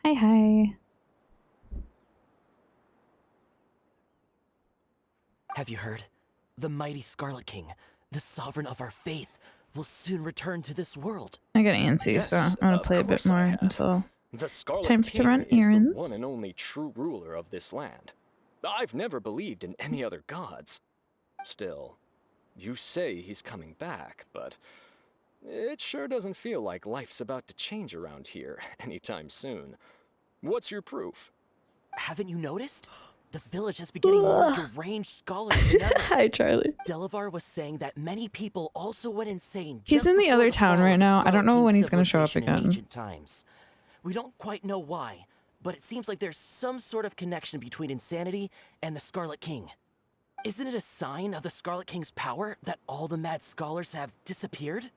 Hi, hi. Have you heard? The mighty Scarlet King, the sovereign of our faith, will soon return to this world. I got antsy, Yes, so I'm gonna of play a bit course I more have. until The it's Scarlet time to King run is the errands. one and only true ruler of this land. I've never believed in any other gods. Still, you say he's coming back, but it sure doesn't feel like life's about to change around here anytime soon. What's your proof? Haven't you noticed? The village has been getting more deranged scholars than ever. Hi, Charlie. Delavar was saying that many people also went insane. He's just in the before other the town fall right of the now. I Scarlet don't know King when he's gonna show up civilization in again. ancient times. We don't quite know why, but it seems like there's some sort of connection between insanity and the Scarlet King. Isn't it a sign of the Scarlet King's power that all the mad scholars have disappeared?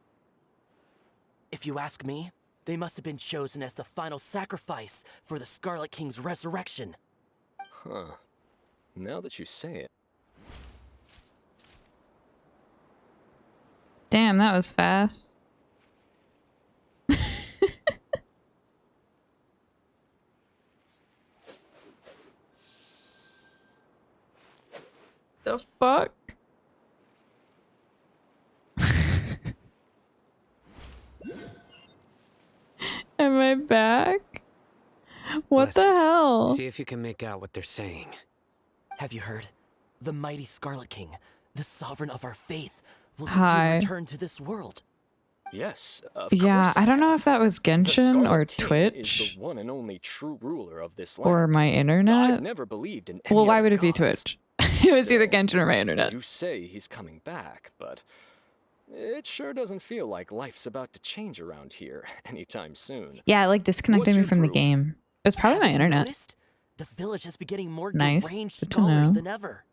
If you ask me, they must have been chosen as the final sacrifice for the Scarlet King's resurrection. Huh. Now that you say it. Damn, that was fast. The fuck? Am I back? What Listen, the hell? See if you can make out what they're saying. Have you heard? The mighty Scarlet King, the sovereign of our faith, will Hi. soon return to this world. Yes, of Yeah, course I don't know if that was The Genshin Scarlet or King is Twitch the one and only true ruler of this land. or my I've internet. never believed in any Well, why other would it be gods. Twitch? It was either Still, Genshin or my internet. You say he's coming back, but it sure doesn't feel like life's about to change around here anytime soon. Yeah, it like disconnected What's me your from the proof? game. It was probably my Haven't you internet. noticed? The village has been getting more Nice. deranged Good to scholars know. than ever.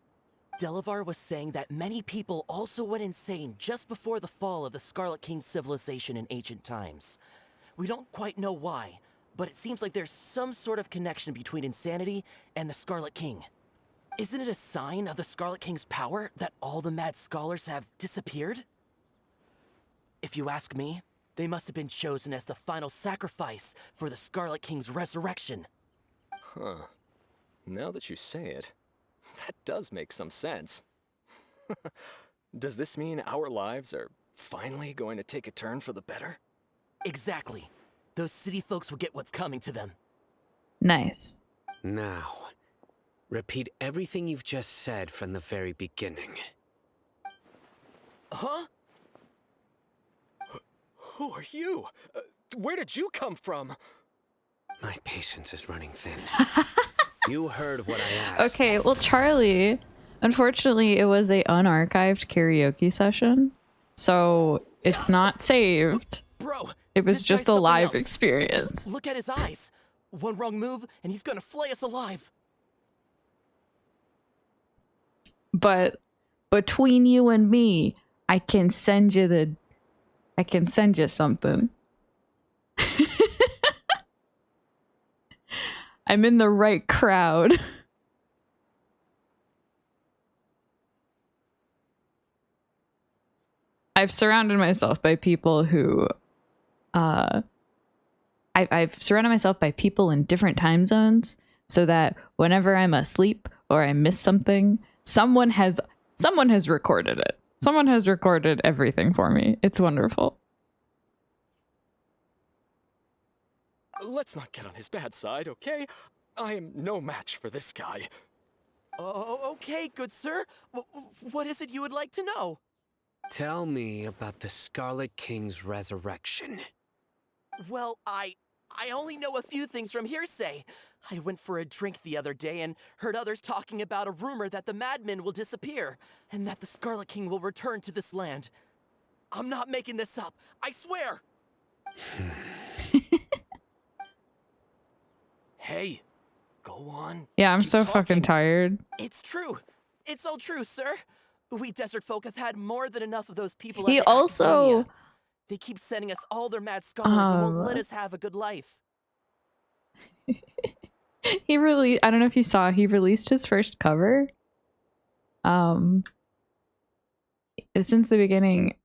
Delavar was saying that many people also went insane just before the fall of the Scarlet King civilization in ancient times. We don't quite know why, but it seems like there's some sort of connection between insanity and the Scarlet King. Isn't it a sign of the Scarlet King's power that all the mad scholars have disappeared? If you ask me, they must have been chosen as the final sacrifice for the Scarlet King's resurrection. Huh. Now that you say it, that does make some sense. Does this mean our lives are finally going to take a turn for the better? Exactly. Those city folks will get what's coming to them. Nice. Now, repeat everything you've just said from the very beginning. Huh? Who are you? Where did you come from? My patience is running thin. You heard what I asked. Okay, well, Charlie, unfortunately, it was a unarchived karaoke session, so it's not saved. Bro, It was this just guy's a something live else. experience. Just look at his eyes. One wrong move, and he's gonna flay us alive. But between you and me, I can send you something. I'm in the right crowd. I've surrounded myself by people who I've surrounded myself by people in different time zones so that whenever I'm asleep or I miss something, someone has recorded it. Someone has recorded everything for me. It's wonderful. Let's not get on his bad side, okay? I am no match for this guy. Oh, okay, good sir. What is it you would like to know? Tell me about the Scarlet King's resurrection. Well, I only know a few things from hearsay. I went for a drink the other day and heard others talking about a rumor that the madmen will disappear and that the Scarlet King will return to this land. I'm not making this up. I swear. Hey, go on. Yeah, I'm Keep so talking. fucking tired. It's true. It's all true, sir. We desert folk have had more than enough of those people He at the also Academia. They keep sending us all their mad scholars and won't let us have a good life. I don't know if you saw, he released his first cover. Since the beginning,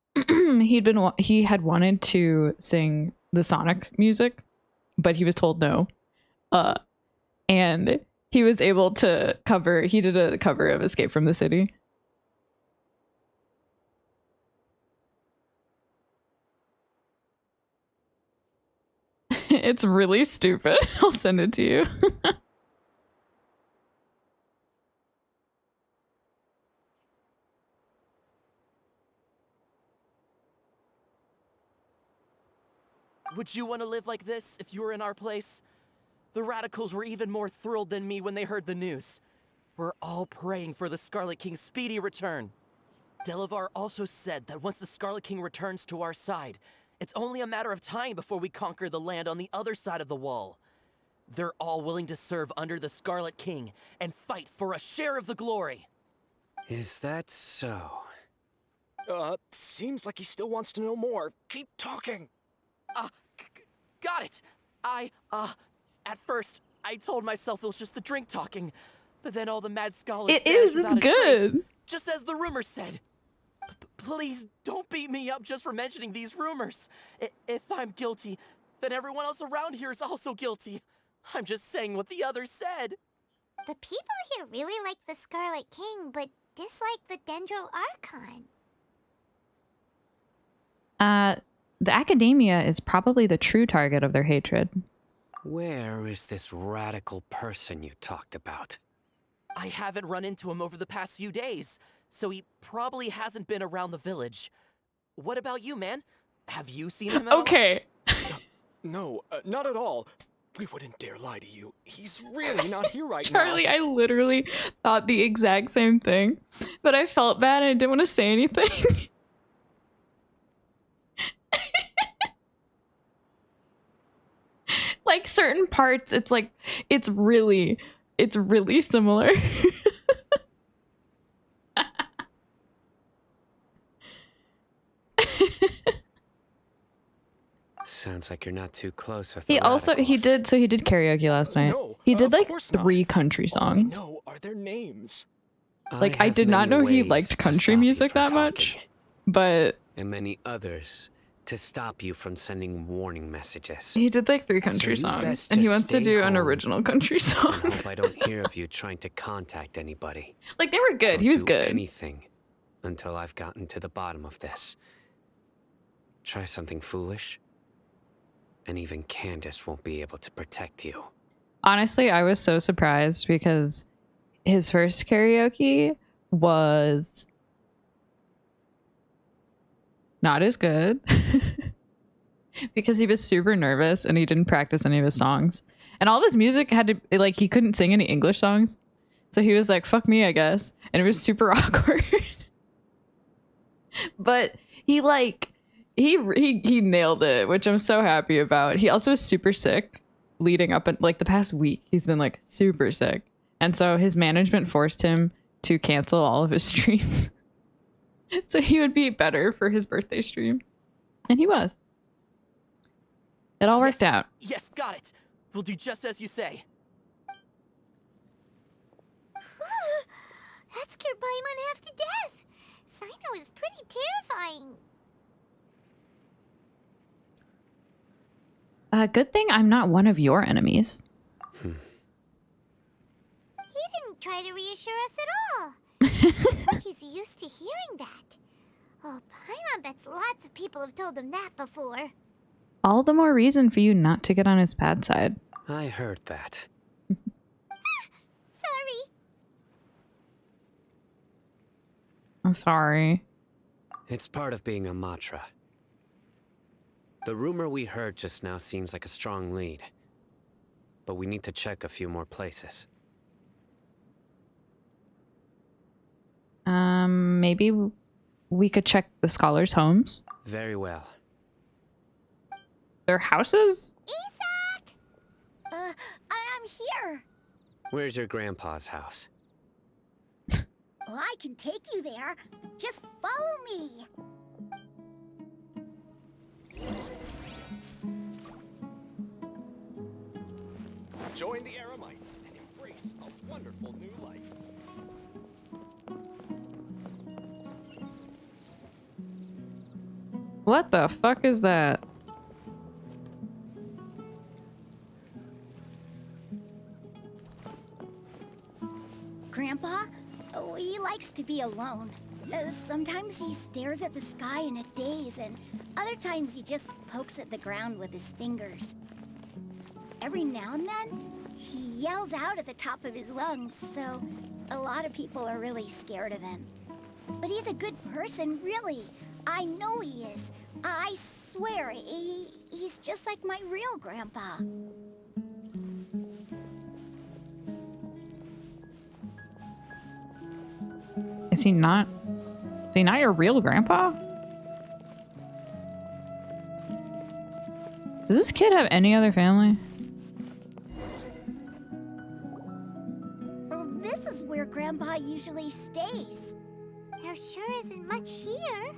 he had wanted to sing the Sonic music, but he was told no. And he was able to he did a cover of Escape from the City. It's really stupid. I'll send it to you. Would you want to live like this if you were in our place? The radicals were even more thrilled than me when they heard the news. We're all praying for the Scarlet King's speedy return. Delavar also said that once the Scarlet King returns to our side, it's only a matter of time before we conquer the land on the other side of the wall. They're all willing to serve under the Scarlet King and fight for a share of the glory. Is that so? Seems like he still wants to know more. Keep talking. Got it. At first, I told myself it was just the drink talking, but then all the mad scholars It is, it's good. Just as the rumors said. Please don't beat me up just for mentioning these rumors. If I'm guilty, then everyone else around here is also guilty. I'm just saying what the others said. The people here really like the Scarlet King, but dislike the Dendro Archon. The academia is probably the true target of their hatred. Where is this radical person you talked about? I haven't run into him over the past few days, so he probably hasn't been around the village. What about you, man? Have you seen him at all? Okay. No, not at all. We wouldn't dare lie to you. He's really not here right Charlie, now. I literally thought the exact same thing, but I felt bad and I didn't want to say anything. Like certain parts, it's like, it's really similar. Sounds like you're not too close with He the radicals. he did karaoke last night. No, He did of like course not. 3 country All we songs. know are their names. Like, I have did not many know he ways liked to country stop you music from that much. talking, But and many others to stop you from sending warning messages. he did like 3 country you songs, best and he just wants to stay do an home original country And song. hope I don't hear of you trying to contact anybody. Like, they were good. Don't He was do good. anything until I've gotten to the bottom of this. Try something foolish, and even Candace won't be able to protect you. Honestly, I was so surprised because his first karaoke was not as good because he was super nervous and he didn't practice any of his songs. And all of his music had to, like, he couldn't sing any English songs. So he was like, fuck me, I guess. And it was super awkward. But he nailed it, which I'm so happy about. He also was super sick leading up, like the past week. He's been like super sick. And so his management forced him to cancel all of his streams. So he would be better for his birthday stream. And he was. It all worked out. Yes, got it. We'll do just as you say. That scared Paimon half to death. Sino is pretty terrifying. Good thing I'm not one of your enemies. He didn't try to reassure us at all. It's like he's used to hearing that. Oh, Paimon bets lots of people have told him that before. All the more reason for you not to get on his bad side. I heard that. Sorry. I'm sorry. It's part of being a Matra. The rumor we heard just now seems like a strong lead. But we need to check a few more places. Maybe we could check the scholars' homes. Very well. Their houses? Isak! I'm here. Where's your grandpa's house? Well, I can take you there. Just follow me. Join the Eremites and embrace a wonderful new life. What the fuck is that? likes to be alone. Sometimes he stares at the sky in a daze, and other times he just pokes at the ground with his fingers. Every now and then, he yells out at the top of his lungs, so a lot of people are really scared of him. But he's a good person, really. I know he is. I swear, he's just like my real grandpa. Is he not? Is he not your real grandpa? Does this kid have any other family? Well, this is where Grandpa usually stays. There sure isn't much here.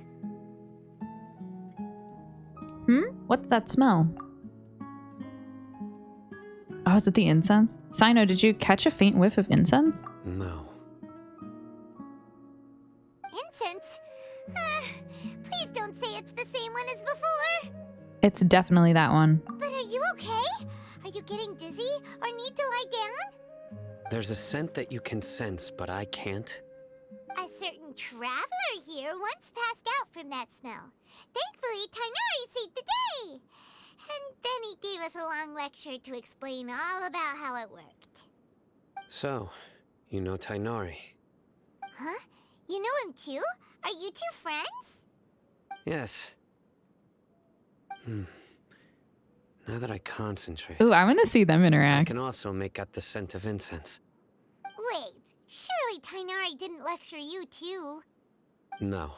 What's that smell? Oh, is it the incense? Sino, did you catch a faint whiff of incense? No. Incense? Please don't say it's the same one as before. It's definitely that one. But are you okay? Are you getting dizzy or need to lie down? There's a scent that you can sense, but I can't. A certain traveler here once passed out from that smell. Thankfully, Tainari saved the day. And then he gave us a long lecture to explain all about how it worked. So, you know Tainari? Huh? You know him too? Are you two friends? Yes. Now that I concentrate, Ooh, I want to see them I interact. can also make out the scent of incense. Wait, surely Tainari didn't lecture you too. No.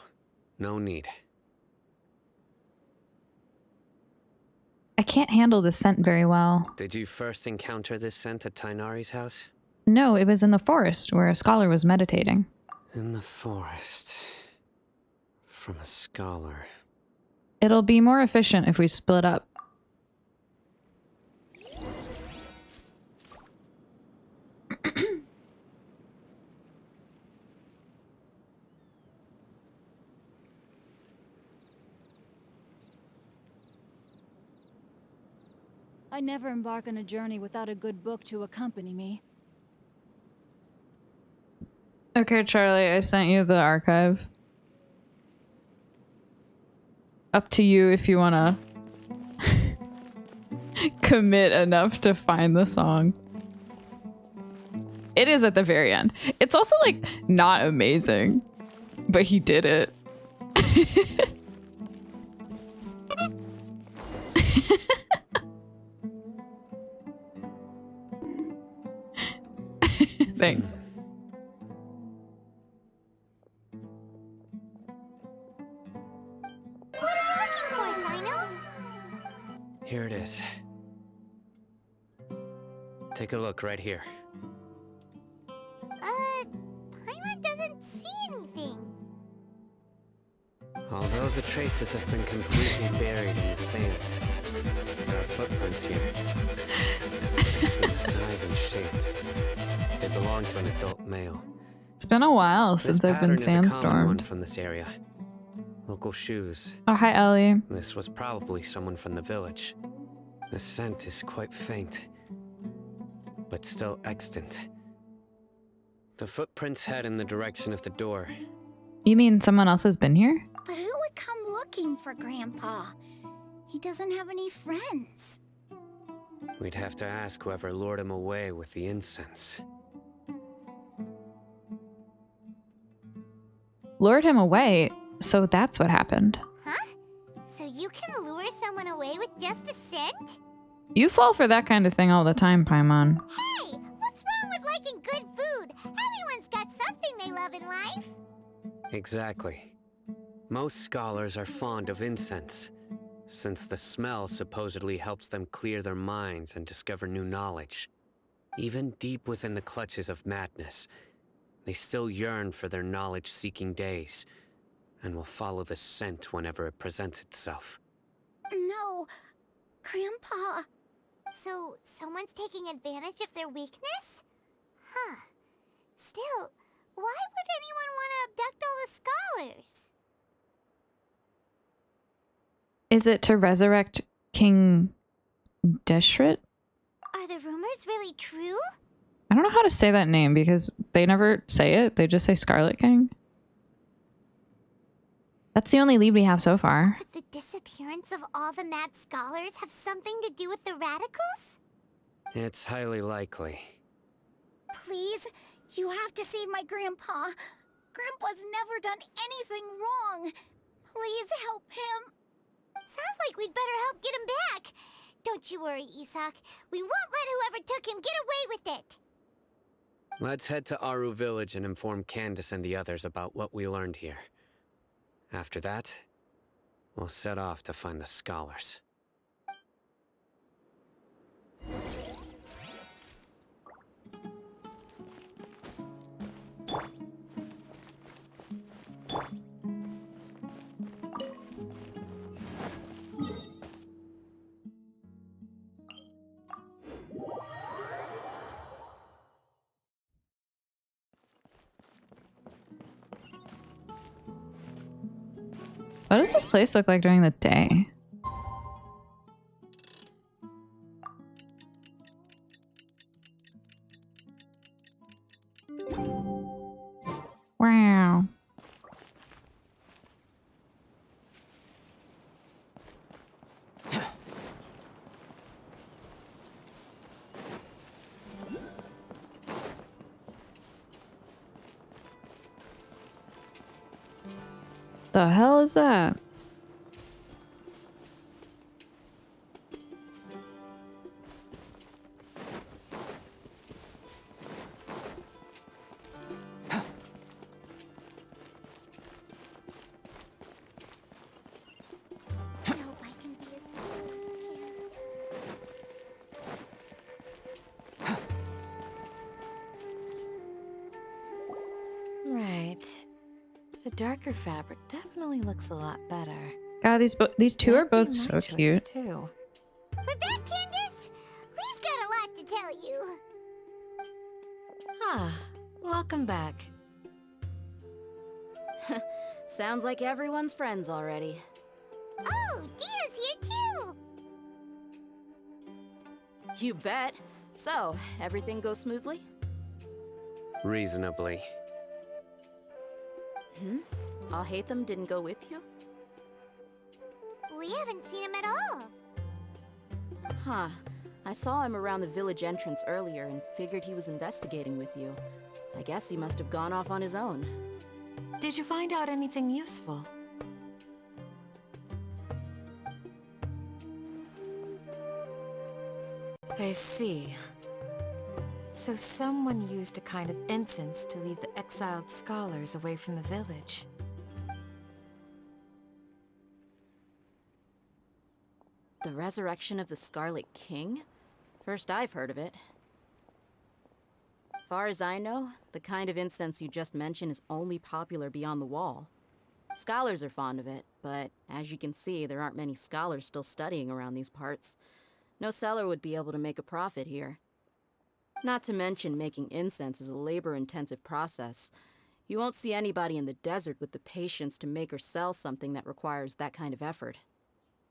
No need. I can't handle the scent very well. Did you first encounter this scent at Tainari's house? No, it was in the forest where a scholar was meditating. In the forest. From a scholar. It'll be more efficient if we split up. I never embark on a journey without a good book to accompany me. Okay, Charlie, I sent you the archive. Up to you if you want to commit enough to find the song. It is at the very end. It's also, like, not amazing, but he did it. Thanks. What are you looking for, Sino? Here it is. Take a look right here. Paimon doesn't see anything. Although the traces have been completely buried in the sand, there are footprints here. In size and shape, they belong to an adult male. It's been a while This since I've been pattern is a common one sandstormed. from this area. Local shoes. Oh, hi, Ellie. This was probably someone from the village. The scent is quite faint, but still extant. The footprints head in the direction of the door. You mean someone else has been here? But who would come looking for Grandpa? He doesn't have any friends. We'd have to ask whoever lured him away with the incense. Lured him away, so that's what happened. Huh? So you can lure someone away with just a scent? You fall for that kind of thing all the time, Paimon. Hey, what's wrong with liking good food? Everyone's got something they love in life. Exactly. Most scholars are fond of incense, since the smell supposedly helps them clear their minds and discover new knowledge. Even deep within the clutches of madness, they still yearn for their knowledge-seeking days, and will follow the scent whenever it presents itself. No, Grandpa. So someone's taking advantage of their weakness? Huh. Still, why would anyone want to abduct all the scholars? Is it to resurrect King Deshret? Are the rumors really true? I don't know how to say that name because they never say it. They just say Scarlet King. That's the only lead we have so far. Could the disappearance of all the mad scholars have something to do with the radicals? It's highly likely. Please, you have to save my grandpa. Grandpa's never done anything wrong. Please help him. Sounds like we'd better help get him back. Don't you worry, Isak. We won't let whoever took him get away with it. Let's head to Aru Village and inform Candace and the others about what we learned here. After that, we'll set off to find the scholars. What does this place look like during the day? Wow. The hell is that? I hope I can be as cool as Pierce. Right. The darker fabric definitely looks a lot better. God, these two are That'd be both my so choice, cute. too. We're back, Candace. We've got a lot to tell you. Ah, welcome back. Sounds like everyone's friends already. Oh, Dia's here too. You bet. So, everything goes smoothly? Reasonably. I'll hate them didn't go with you? We haven't seen him at all. Huh. I saw him around the village entrance earlier and figured he was investigating with you. I guess he must have gone off on his own. Did you find out anything useful? I see. So someone used a kind of incense to lead the exiled scholars away from the village. The resurrection of the Scarlet King? First I've heard of it. Far as I know, the kind of incense you just mentioned is only popular beyond the wall. Scholars are fond of it, but as you can see, there aren't many scholars still studying around these parts. No seller would be able to make a profit here. Not to mention, making incense is a labor-intensive process. You won't see anybody in the desert with the patience to make or sell something that requires that kind of effort.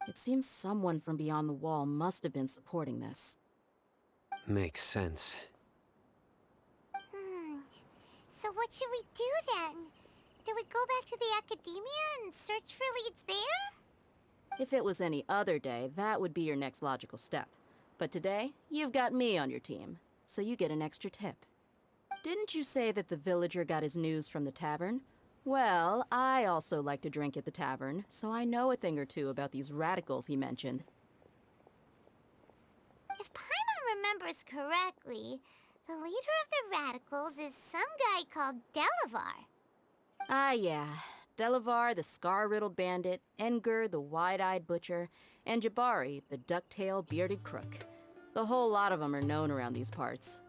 It seems someone from beyond the wall must have been supporting this. Makes sense. So what should we do then? Do we go back to the academia and search for leads there? If it was any other day, that would be your next logical step. But today, you've got me on your team, so you get an extra tip. Didn't you say that the villager got his news from the tavern? Well, I also like to drink at the tavern, so I know a thing or two about these radicals he mentioned. If Paimon remembers correctly, the leader of the radicals is some guy called Delavar. Ah, yeah. Delavar, the scar-riddled bandit, Engur, the wide-eyed butcher, and Jabari, the duck-tailed bearded crook. The whole lot of them are known around these parts.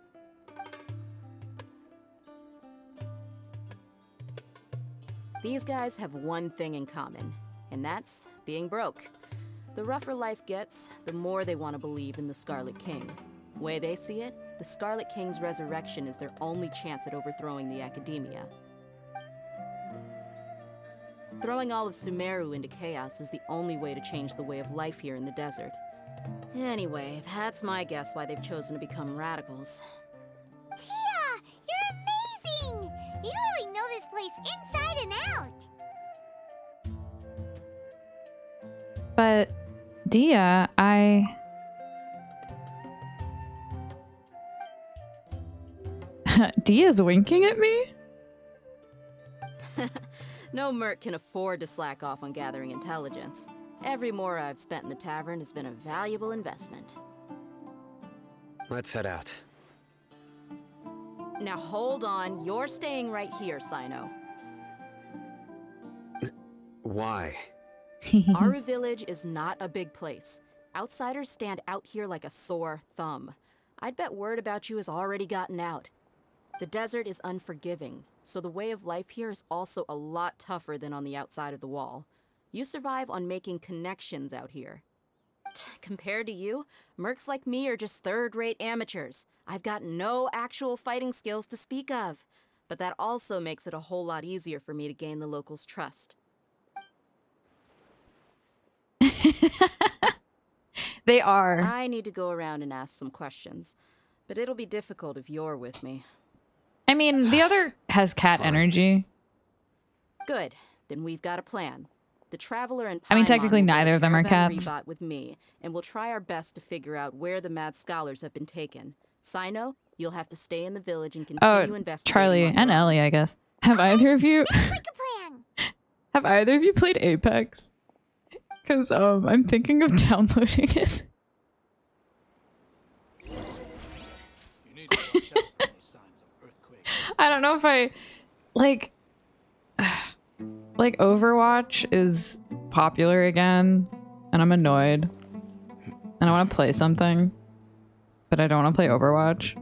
These guys have one thing in common, and that's being broke. The rougher life gets, the more they want to believe in the Scarlet King. Way they see it, the Scarlet King's resurrection is their only chance at overthrowing the academia. Throwing all of Sumeru into chaos is the only way to change the way of life here in the desert. Anyway, that's my guess why they've chosen to become radicals. Damn place inside and out. But Dia, Dia's winking at me? No merc can afford to slack off on gathering intelligence. Every mora I've spent in the tavern has been a valuable investment. Let's head out. Now hold on, you're staying right here, Sino. Why? Aru Village is not a big place. Outsiders stand out here like a sore thumb. I'd bet word about you has already gotten out. The desert is unforgiving, so the way of life here is also a lot tougher than on the outside of the wall. You survive on making connections out here. Compared to you, mercs like me are just third-rate amateurs. I've got no actual fighting skills to speak of. But that also makes it a whole lot easier for me to gain the locals' trust. They are. I need to go around and ask some questions, but it'll be difficult if you're with me. I mean, the other has cat Fine. energy. Good. Then we've got a plan. The Traveler and I mean, Paimon technically will go neither to of them are Caravan cats. Rebot with me, and we'll try our best to figure out where the mad scholars have been taken. Sino, you'll have to stay in the village and continue Oh, investigating. Charlie on your and own. Ellie, I guess. Have either of you Sounds like a plan. have either of you played Apex? Because I'm thinking of downloading it. I don't know if I like Overwatch is popular again and I'm annoyed. And I want to play something, but I don't want to play Overwatch.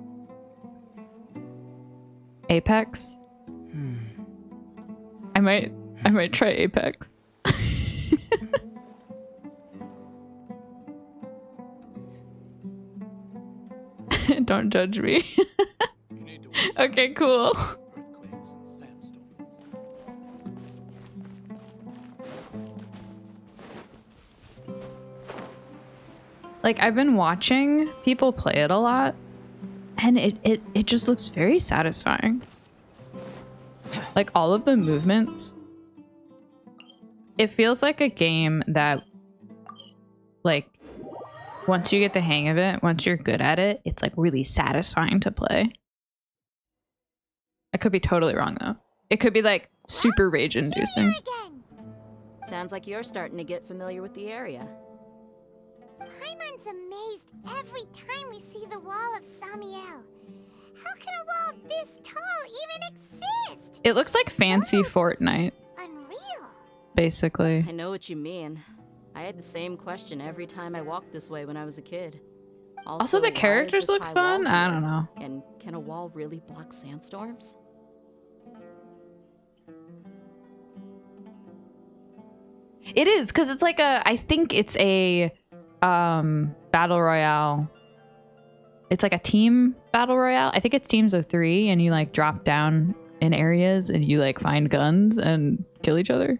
Apex? I might try Apex. Don't judge me. Okay, cool. Like, I've been watching people play it a lot, and it just looks very satisfying. Like, all of the movements. It feels like a game that, like, once you get the hang of it, once you're good at it, it's, like, really satisfying to play. I could be totally wrong, though. It could be, like, super rage-inducing. Here again. Sounds like you're starting to get familiar with the area. Paimon's amazed every time we see the wall of Samiel. How can a wall this tall even exist? It looks like fancy Fortnite, Unreal. basically. I know what you mean. I had the same question every time I walked this way when I was a kid. Also, why the is characters this look high fun. wall I here? don't know. And can a wall really block sandstorms? It is, because it's like I think it's a battle royale. It's like a team battle royale. I think it's teams of 3 and you like drop down in areas and you like find guns and kill each other.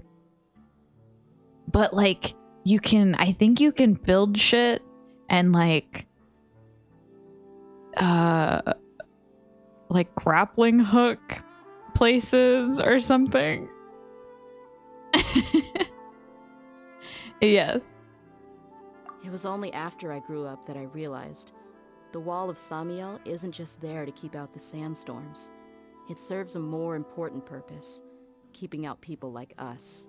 But like I think you can build shit and like grappling hook places or something. Yes. It was only after I grew up that I realized the Wall of Samiel isn't just there to keep out the sandstorms. It serves a more important purpose, keeping out people like us.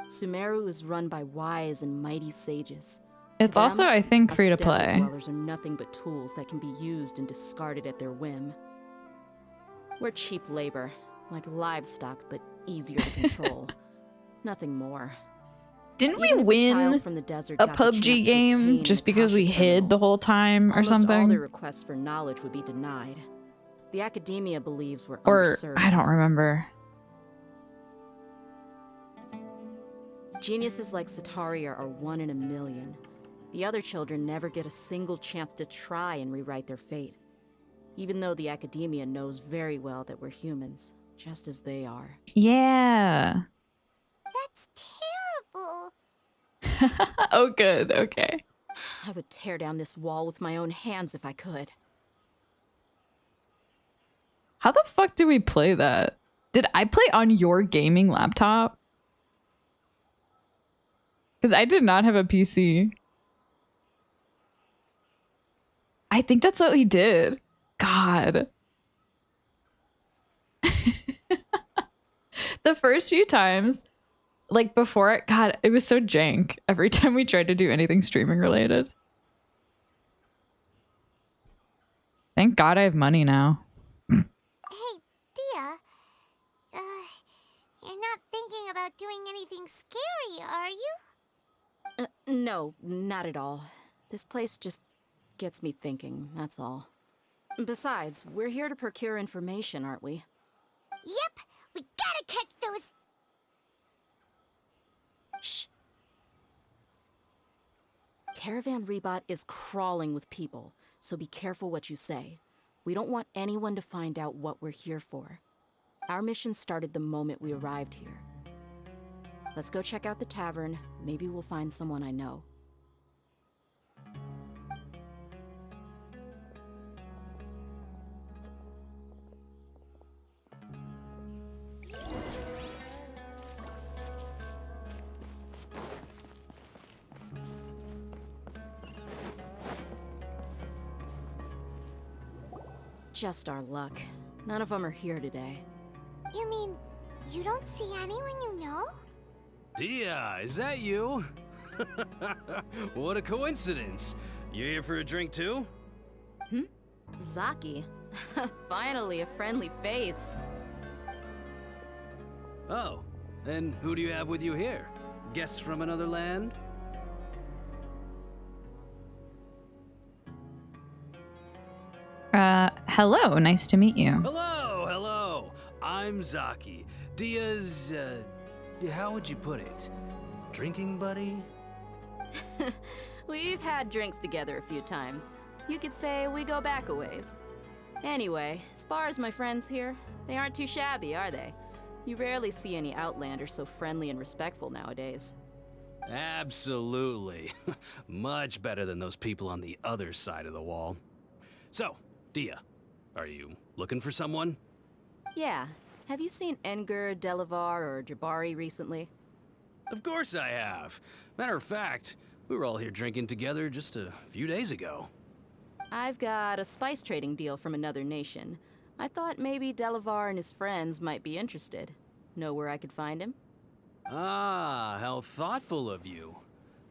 Sumeru is run by wise and mighty sages. It's To them, also, I think, us free to desert play. dwellers are nothing but tools that can be used and discarded at their whim. We're cheap labor, like livestock, but easier to control. Nothing more. Didn't we Even if a child win from the desert a got the chance PUBG to game obtain just an because we Akasha hid terminal, the whole time or almost all something? their requests for knowledge would be denied. The academia believes we're Or underserved. I don't remember. Geniuses like Sataria are one in a million. The other children never get a single chance to try and rewrite their fate. Even though the academia knows very well that we're humans, just as they are. Yeah. That's terrible. Oh, good. Okay. I would tear down this wall with my own hands if I could. How the fuck do we play that? Did I play on your gaming laptop? Because I did not have a PC. I think that's what we did. God. The first few times, like before it, God, it was so jank every time we tried to do anything streaming related. Thank God I have money now. Hey, Dia. You're not thinking about doing anything scary, are you? No, not at all. This place just gets me thinking, that's all. Besides, we're here to procure information, aren't we? Yep, we gotta catch those. Shh. Caravan Rebot is crawling with people, so be careful what you say. We don't want anyone to find out what we're here for. Our mission started the moment we arrived here. Let's go check out the tavern. Maybe we'll find someone I know. Just our luck. None of them are here today. You mean you don't see anyone you know? Dia, is that you? What a coincidence. You here for a drink too? Zaki. Finally, a friendly face. Oh, and who do you have with you here? Guests from another land? Hello, nice to meet you. Hello, hello. I'm Zaki. Dia's, how would you put it? Drinking buddy? We've had drinks together a few times. You could say we go back a ways. Anyway, as far as my friends here, they aren't too shabby, are they? You rarely see any Outlanders so friendly and respectful nowadays. Absolutely. Much better than those people on the other side of the wall. So, Dia, are you looking for someone? Yeah. Have you seen Enger, Delavar, or Jabari recently? Of course I have. Matter of fact, we were all here drinking together just a few days ago. I've got a spice trading deal from another nation. I thought maybe Delavar and his friends might be interested. Know where I could find him? Ah, how thoughtful of you.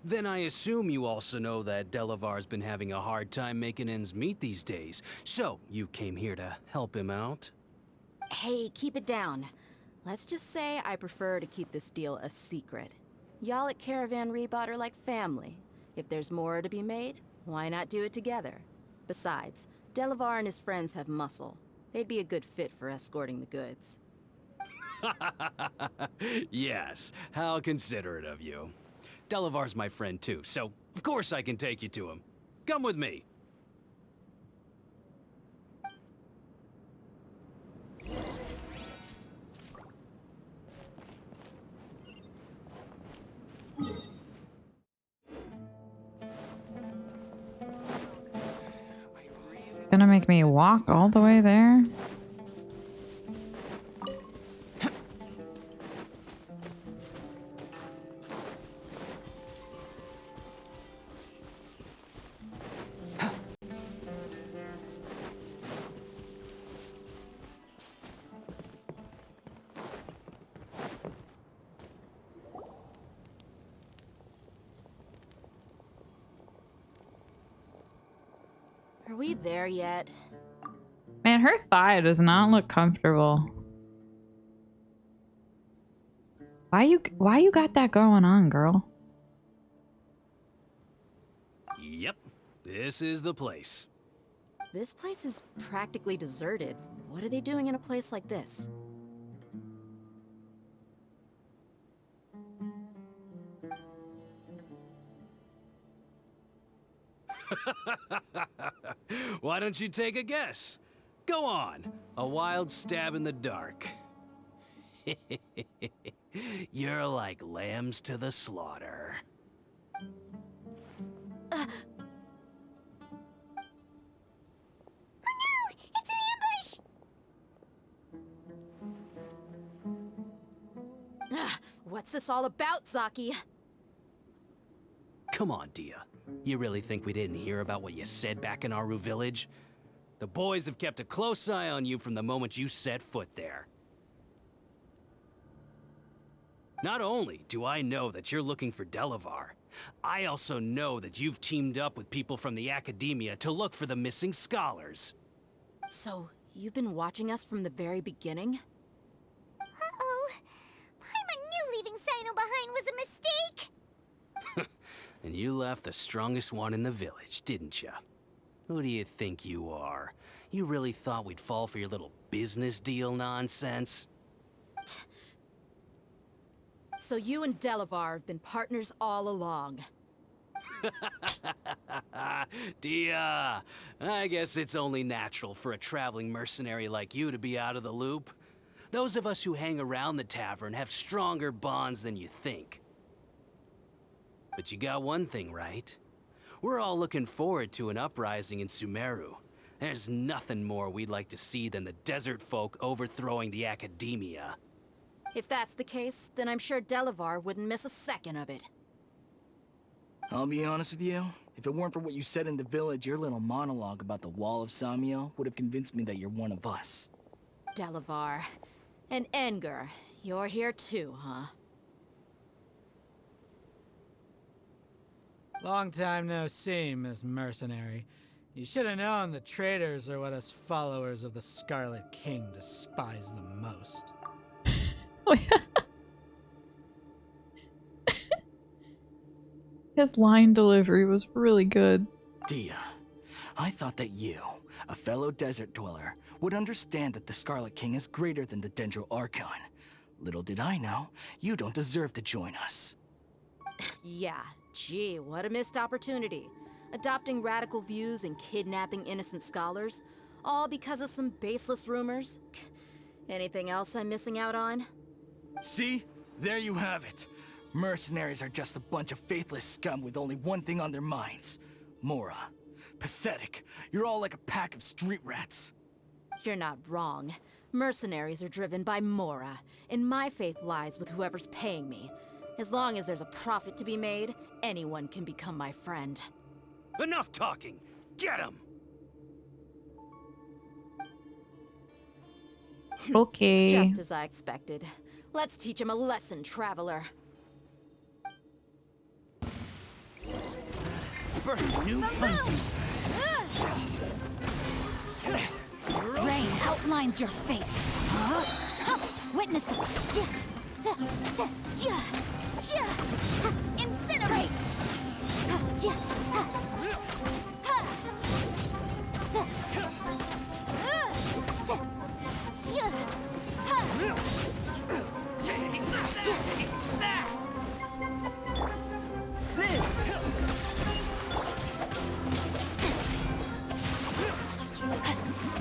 Then I assume you also know that Delavar's been having a hard time making ends meet these days, so you came here to help him out? Hey, keep it down. Let's just say I prefer to keep this deal a secret. Y'all at Caravan Rebot are like family. If there's more to be made, why not do it together? Besides, Delavar and his friends have muscle. They'd be a good fit for escorting the goods. Yes, how considerate of you. Delavar's my friend too, so of course I can take you to him. Come with me. Gonna make me walk all the way there? Are we there yet? Man, her thigh does not look comfortable. Why you got that going on, girl? Yep, this is the place. This place is practically deserted. What are they doing in a place like this? Why don't you take a guess? Go on, a wild stab in the dark. You're like lambs to the slaughter. Oh no! It's an ambush! What's this all about, Zaki? Come on, Dia. You really think we didn't hear about what you said back in Aru village? The boys have kept a close eye on you from the moment you set foot there. Not only do I know that you're looking for Delavar, I also know that you've teamed up with people from the Academia to look for the missing scholars. So, you've been watching us from the very beginning? Uh-oh. Paimon knew leaving Sino behind was a mistake! And you left the strongest one in the village, didn't ya? Who do you think you are? You really thought we'd fall for your little business deal nonsense? So you and Delavar have been partners all along. Dia, I guess it's only natural for a traveling mercenary like you to be out of the loop. Those of us who hang around the tavern have stronger bonds than you think. But you got one thing right. We're all looking forward to an uprising in Sumeru. There's nothing more we'd like to see than the desert folk overthrowing the Academia. If that's the case, then I'm sure Delavar wouldn't miss a second of it. I'll be honest with you. If it weren't for what you said in the village, your little monologue about the Wall of Samiel would have convinced me that you're one of us. Delavar. And Engar, you're here too, huh? Long time no see, Miss Mercenary. You should have known the traitors are what us followers of the Scarlet King despise the most. His line delivery was really good. Dia, I thought that you, a fellow desert dweller, would understand that the Scarlet King is greater than the Dendro Archon. Little did I know, you don't deserve to join us. Yeah, gee, what a missed opportunity. Adopting radical views and kidnapping innocent scholars, all because of some baseless rumors. Anything else I'm missing out on? See? There you have it. Mercenaries are just a bunch of faithless scum with only one thing on their minds. Mora. Pathetic. You're all like a pack of street rats. You're not wrong. Mercenaries are driven by Mora, and my faith lies with whoever's paying me. As long as there's a profit to be made, anyone can become my friend. Enough talking! Get him! Okay. Just as I expected. Let's teach him a lesson, traveler. New hunting. Rain outlines your fate. Witness it. Incinerate!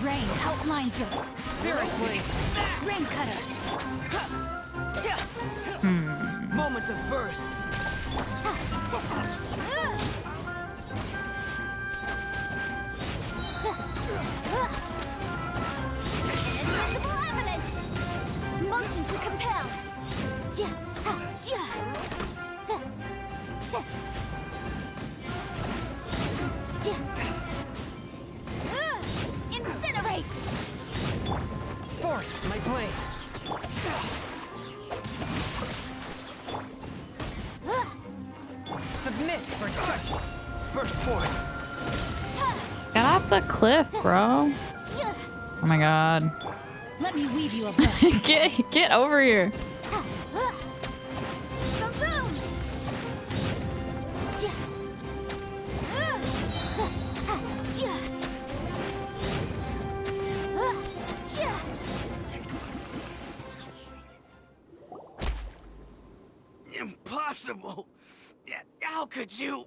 Rain outlines your spirit. Rain cutter. Moment of birth. Invisible evidence. Motion to compel. Incinerate. Forth, my blade. Submit for judgment. Burst forth. Get off the cliff, bro. Oh my god. Let me weave you a verse. Get over here. Impossible! How could you?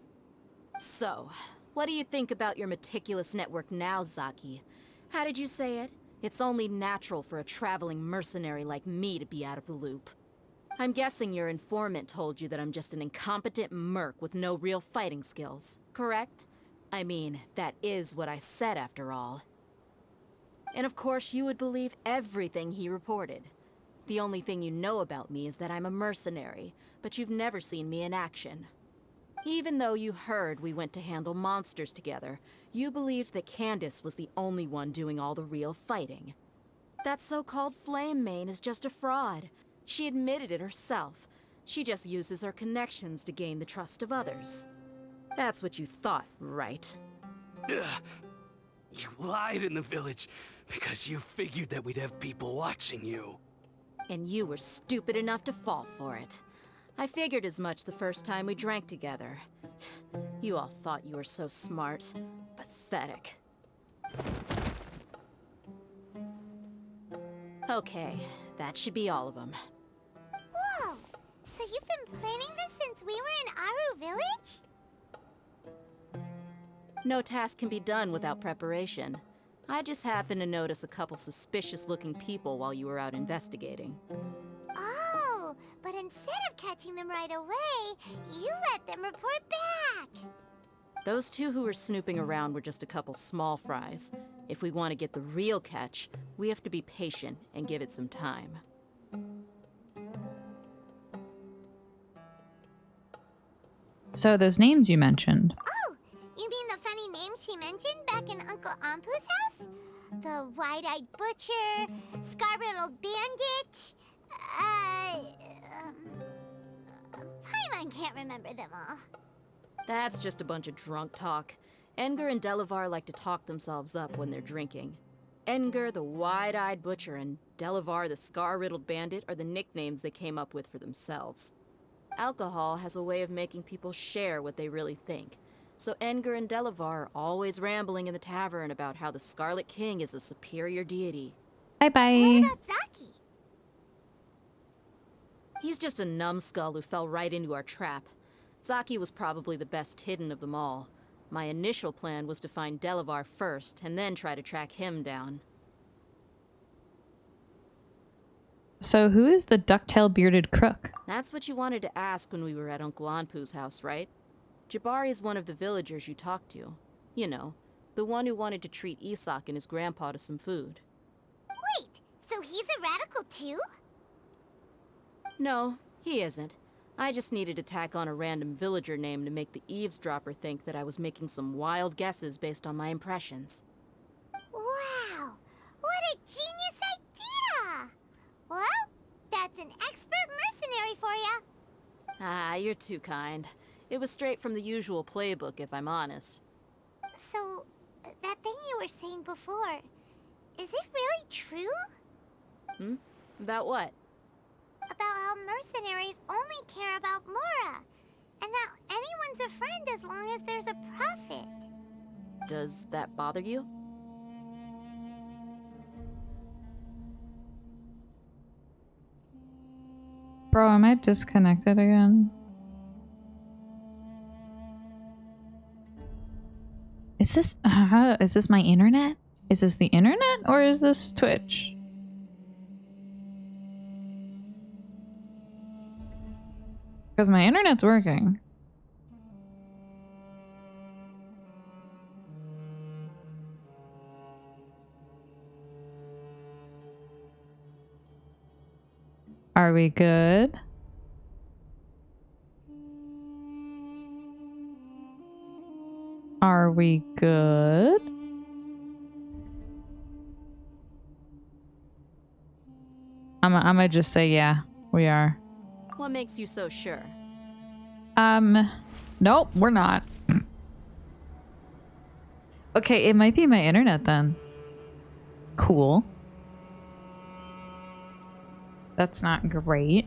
So, what do you think about your meticulous network now, Zaki? How did you say it? It's only natural for a traveling mercenary like me to be out of the loop. I'm guessing your informant told you that I'm just an incompetent merc with no real fighting skills, correct? I mean, that is what I said after all. And of course, you would believe everything he reported. The only thing you know about me is that I'm a mercenary, but you've never seen me in action. Even though you heard we went to handle monsters together, you believed that Candace was the only one doing all the real fighting. That so-called Flame Mane is just a fraud. She admitted it herself. She just uses her connections to gain the trust of others. That's what you thought, right? Ugh. You lied in the village because you figured that we'd have people watching you. And you were stupid enough to fall for it. I figured as much the first time we drank together. You all thought you were so smart. Pathetic. Okay, that should be all of them. Whoa! So you've been planning this since we were in Aru Village? No task can be done without preparation. I just happened to notice a couple suspicious-looking people while you were out investigating. Oh, but instead of catching them right away, you let them report back. Those two who were snooping around were just a couple small fries. If we want to get the real catch, we have to be patient and give it some time. So those names you mentioned. Oh, you mean the funny name she mentioned back in Uncle Ampu's house? The wide-eyed butcher, scar-riddled bandit, Paimon can't remember them all. That's just a bunch of drunk talk. Edgar and Delavar like to talk themselves up when they're drinking. Edgar, the wide-eyed butcher, and Delavar, the scar-riddled bandit, are the nicknames they came up with for themselves. Alcohol has a way of making people share what they really think. So Edgar and Delavar are always rambling in the tavern about how the Scarlet King is a superior deity. Bye-bye. What about Zaki? He's just a numbskull who fell right into our trap. Zaki was probably the best hidden of them all. My initial plan was to find Delavar first, and then try to track him down. So who is the ducktail bearded crook? That's what you wanted to ask when we were at Uncle Anpu's house, right? Jabari is one of the villagers you talked to. You know, the one who wanted to treat Isak and his grandpa to some food. Wait, so he's a radical too? No, he isn't. I just needed to tack on a random villager name to make the eavesdropper think that I was making some wild guesses based on my impressions. Wow, what a genius idea! Well, that's an expert mercenary for ya. Ah, you're too kind. It was straight from the usual playbook, if I'm honest. So, that thing you were saying before, is it really true? Hmm? About what? About how mercenaries only care about Mora, and that anyone's a friend as long as there's a profit. Does that bother you? Bro, am I disconnected again? Is this my internet? Is this the internet or is this Twitch? Because my internet's working. Are we good? Are we good? I'm gonna just say yeah, we are. What makes you so sure? Nope, we're not. Okay, it might be my internet then. Cool. That's not great.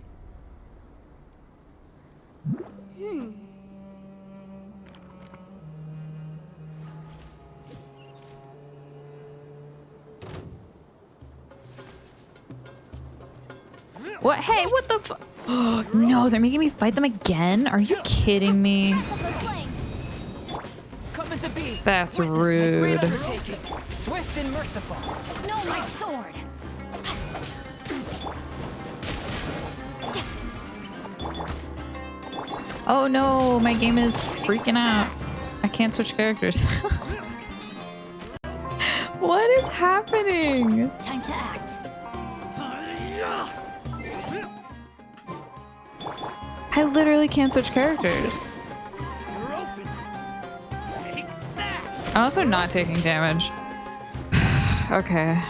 What? Hey, what the fu- Oh, no, they're making me fight them again? Are you kidding me? That's rude. Swift and merciful. No, my sword! Oh no, my game is freaking out. I can't switch characters. What is happening? Time to act. I literally can't switch characters. I'm also not taking damage. Okay.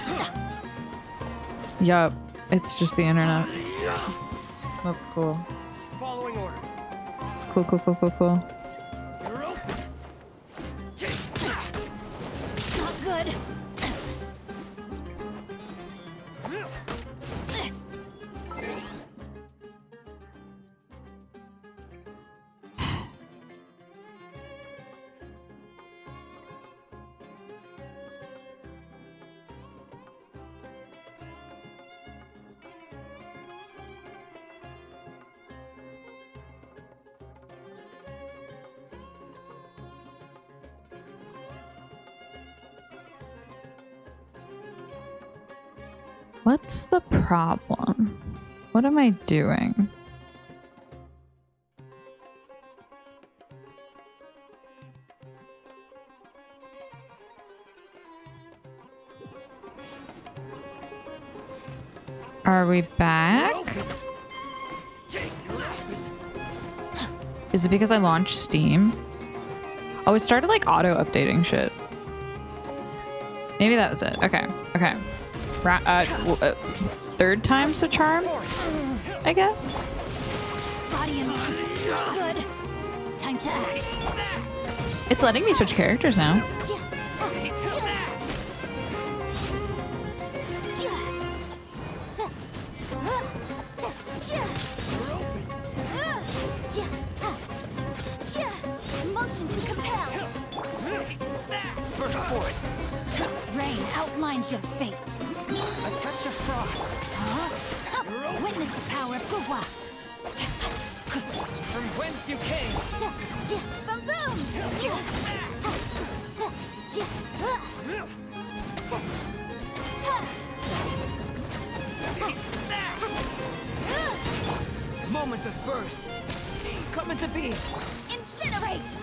Yup. It's just the internet. That's cool. Following orders. It's cool, cool, cool, cool, cool. Not good. What's the problem? What am I doing? Are we back? Is it because I launched Steam? Oh, it started like auto-updating shit. Maybe that was it. Okay, okay. Third time's a charm, I guess. Body and mind. Good. Time to act. It's letting me switch characters now. Motion to compel. Burst forth. Rain outlines your fate. A touch of frost. Huh? Witness the power of Gugwa. From whence you came. Boom boom. Moment of birth. Coming to be. Incinerate.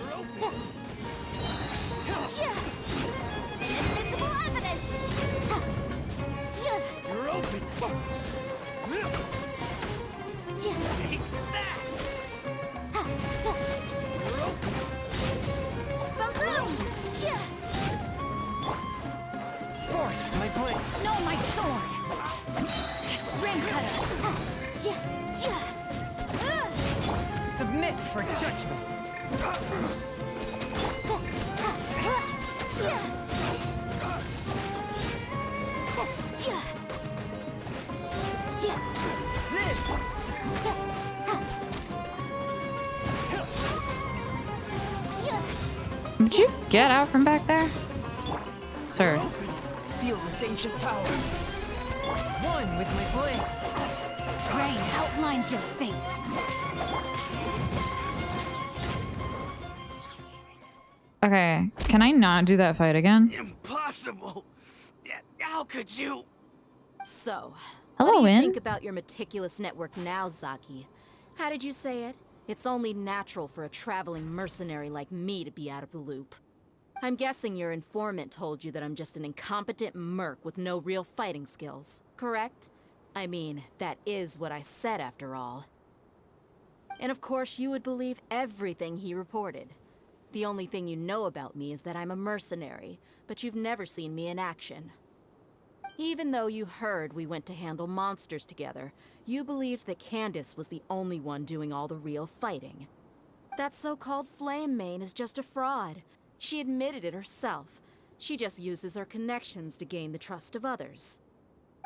Invisible evidence. You're open. Forth, my blade. No, my sword. Ring cutter. Submit for judgment. Did you get out from back there? Sir. Feel this ancient power. One with my blade. Rain outlines your fate. Okay, can I not do that fight again? Impossible! How could you? So, Hello, what do you Win. think about your meticulous network now, Zaki? How did you say it? It's only natural for a traveling mercenary like me to be out of the loop. I'm guessing your informant told you that I'm just an incompetent merc with no real fighting skills, correct? I mean, that is what I said after all. And of course, you would believe everything he reported. The only thing you know about me is that I'm a mercenary, but you've never seen me in action. Even though you heard we went to handle monsters together, you believed that Candace was the only one doing all the real fighting. That so-called Flame Mane is just a fraud. She admitted it herself. She just uses her connections to gain the trust of others.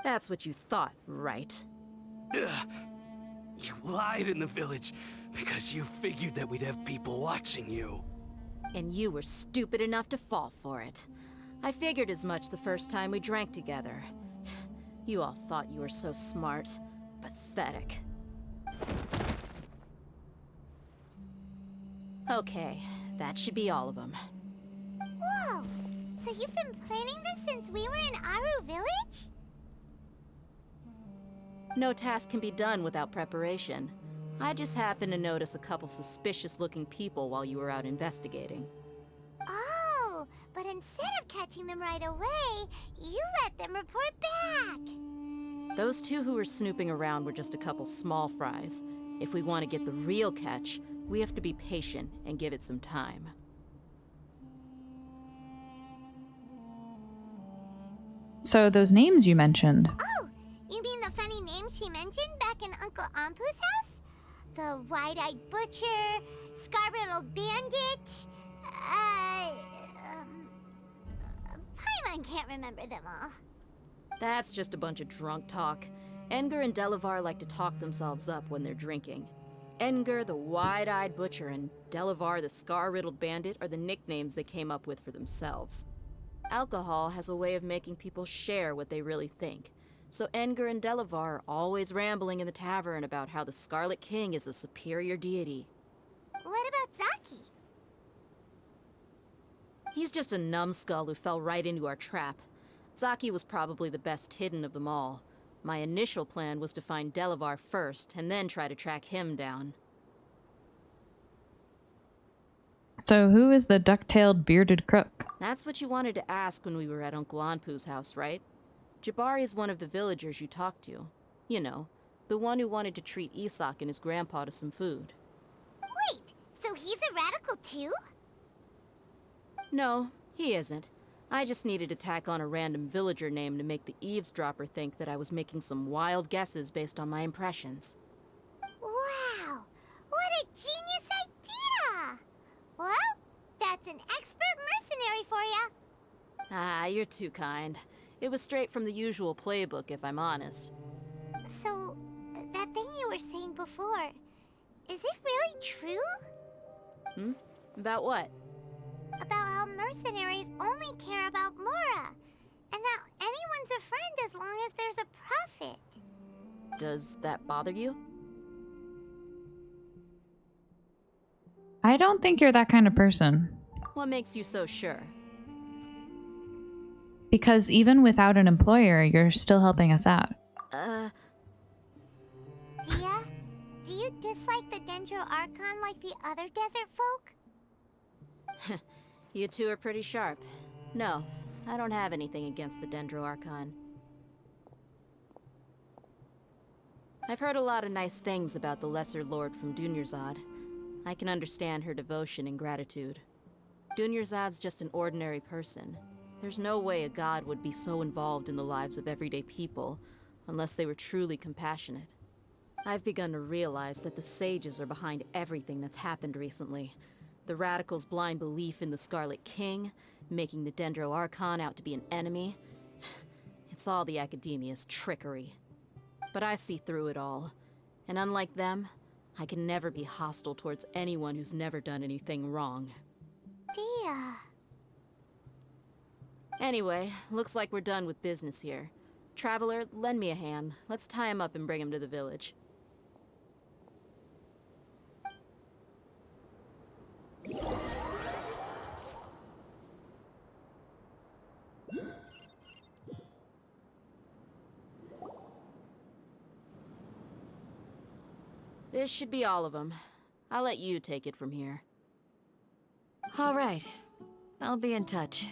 That's what you thought, right? Ugh. You lied in the village because you figured that we'd have people watching you. And you were stupid enough to fall for it. I figured as much the first time we drank together. You all thought you were so smart. Pathetic. Okay, that should be all of them. Whoa! So you've been planning this since we were in Aru Village? No task can be done without preparation. I just happened to notice a couple suspicious-looking people while you were out investigating. Oh, but instead of catching them right away, you let them report back. Those two who were snooping around were just a couple small fries. If we want to get the real catch, we have to be patient and give it some time. So those names you mentioned. Oh, you mean the funny name she mentioned back in Uncle Ampu's house? The wide-eyed butcher, scar-riddled bandit, Paimon can't remember them all. That's just a bunch of drunk talk. Edgar and Delavar like to talk themselves up when they're drinking. Edgar, the wide-eyed butcher, and Delavar, the scar-riddled bandit, are the nicknames they came up with for themselves. Alcohol has a way of making people share what they really think. So Edgar and Delavar are always rambling in the tavern about how the Scarlet King is a superior deity. What about Zaki? He's just a numbskull who fell right into our trap. Zaki was probably the best hidden of them all. My initial plan was to find Delavar first, and then try to track him down. So who is the duck-tailed bearded crook? That's what you wanted to ask when we were at Uncle Anpu's house, right? Jabari is one of the villagers you talked to. You know, the one who wanted to treat Isak and his grandpa to some food. Wait, so he's a radical too? No, he isn't. I just needed to tack on a random villager name to make the eavesdropper think that I was making some wild guesses based on my impressions. Wow, what a genius idea! Well, that's an expert mercenary for ya. Ah, you're too kind. It was straight from the usual playbook, if I'm honest. So, that thing you were saying before, is it really true? Hmm? About what? About how mercenaries only care about Mora, and that anyone's a friend as long as there's a profit. Does that bother you? I don't think you're that kind of person. What makes you so sure? Because even without an employer, you're still helping us out. Dia, do you dislike the Dendro Archon like the other desert folk? You two are pretty sharp. No, I don't have anything against the Dendro Archon. I've heard a lot of nice things about the Lesser Lord from Dunyarzad. I can understand her devotion and gratitude. Dunyarzad's just an ordinary person. There's no way a god would be so involved in the lives of everyday people, unless they were truly compassionate. I've begun to realize that the sages are behind everything that's happened recently. The radicals' blind belief in the Scarlet King, making the Dendro Archon out to be an enemy. It's all the Academia's trickery. But I see through it all. And unlike them, I can never be hostile towards anyone who's never done anything wrong. Dia. Anyway, looks like we're done with business here. Traveler, lend me a hand. Let's tie him up and bring him to the village. This should be all of them. I'll let you take it from here. All right. I'll be in touch.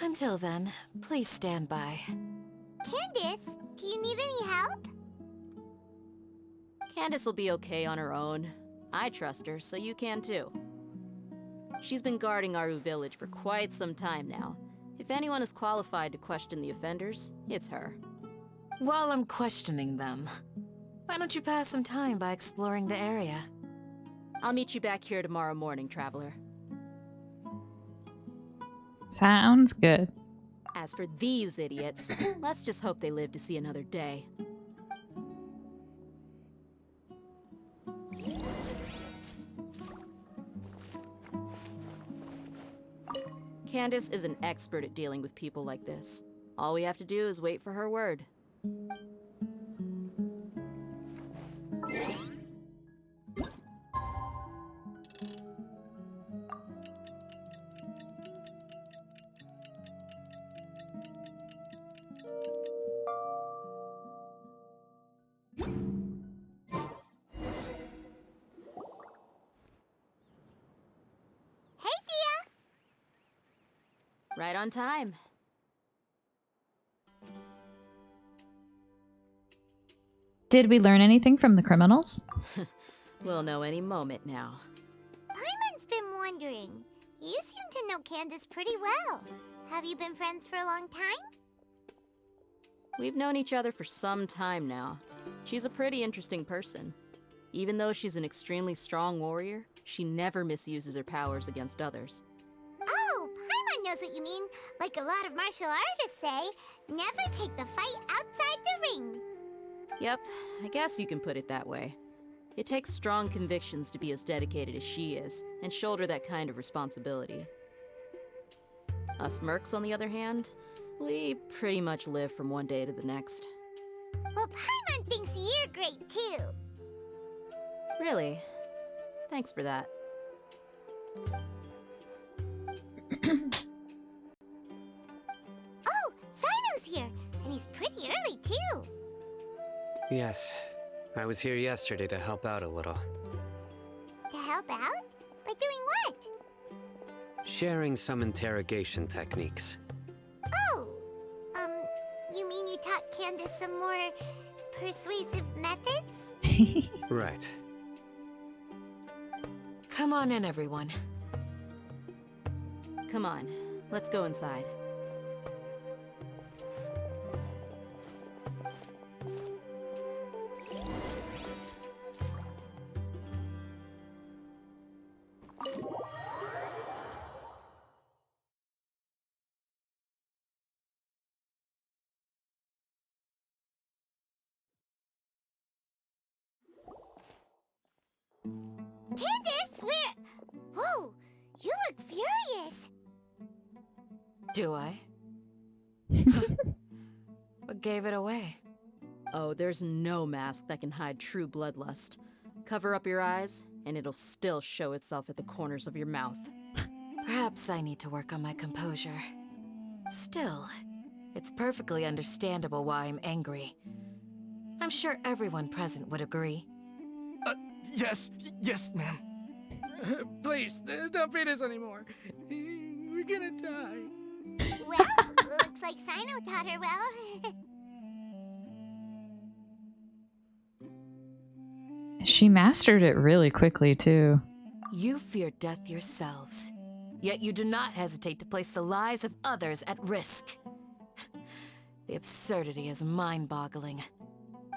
Until then, please stand by. Candace, do you need any help? Candace will be okay on her own. I trust her, so you can too. She's been guarding Aru village for quite some time now. If anyone is qualified to question the offenders, it's her. While I'm questioning them, why don't you pass some time by exploring the area? I'll meet you back here tomorrow morning, Traveler. Sounds good. As for these idiots, let's just hope they live to see another day. Candace is an expert at dealing with people like this. All we have to do is wait for her word. Right on time. Did we learn anything from the criminals? We'll know any moment now. Paimon's been wondering. You seem to know Candace pretty well. Have you been friends for a long time? We've known each other for some time now. She's a pretty interesting person. Even though she's an extremely strong warrior, she never misuses her powers against others. Oh, Paimon knows what you mean. Like a lot of martial artists say, never take the fight outside the ring. Yep, I guess you can put it that way. It takes strong convictions to be as dedicated as she is, and shoulder that kind of responsibility. Us mercs, on the other hand, we pretty much live from one day to the next. Well, Paimon thinks you're great too. Really? Thanks for that. Oh, Sino's here, and he's pretty early too. Yes. I was here yesterday to help out a little. To help out? By doing what? Sharing some interrogation techniques. Oh, you mean you taught Candace some more persuasive methods? Right. Come on in, everyone. Come on, let's go inside. Candace, where? Whoa, you look furious. Do I? What gave it away? Oh, there's no mask that can hide true bloodlust. Cover up your eyes, and it'll still show itself at the corners of your mouth. Perhaps I need to work on my composure. Still, it's perfectly understandable why I'm angry. I'm sure everyone present would agree. Yes, ma'am. Please, don't beat us anymore. We're gonna die. Well, looks like Sino taught her well. She mastered it really quickly, too. You fear death yourselves, yet you do not hesitate to place the lives of others at risk. The absurdity is mind-boggling.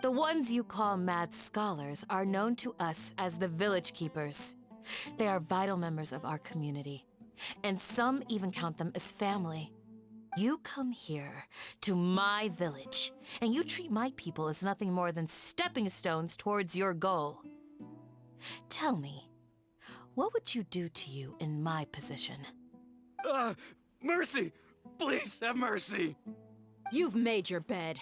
The ones you call mad scholars are known to us as the Village Keepers. They are vital members of our community, and some even count them as family. You come here, to my village, and you treat my people as nothing more than stepping stones towards your goal. Tell me, what would you do to you in my position? Mercy! Please have mercy! You've made your bed.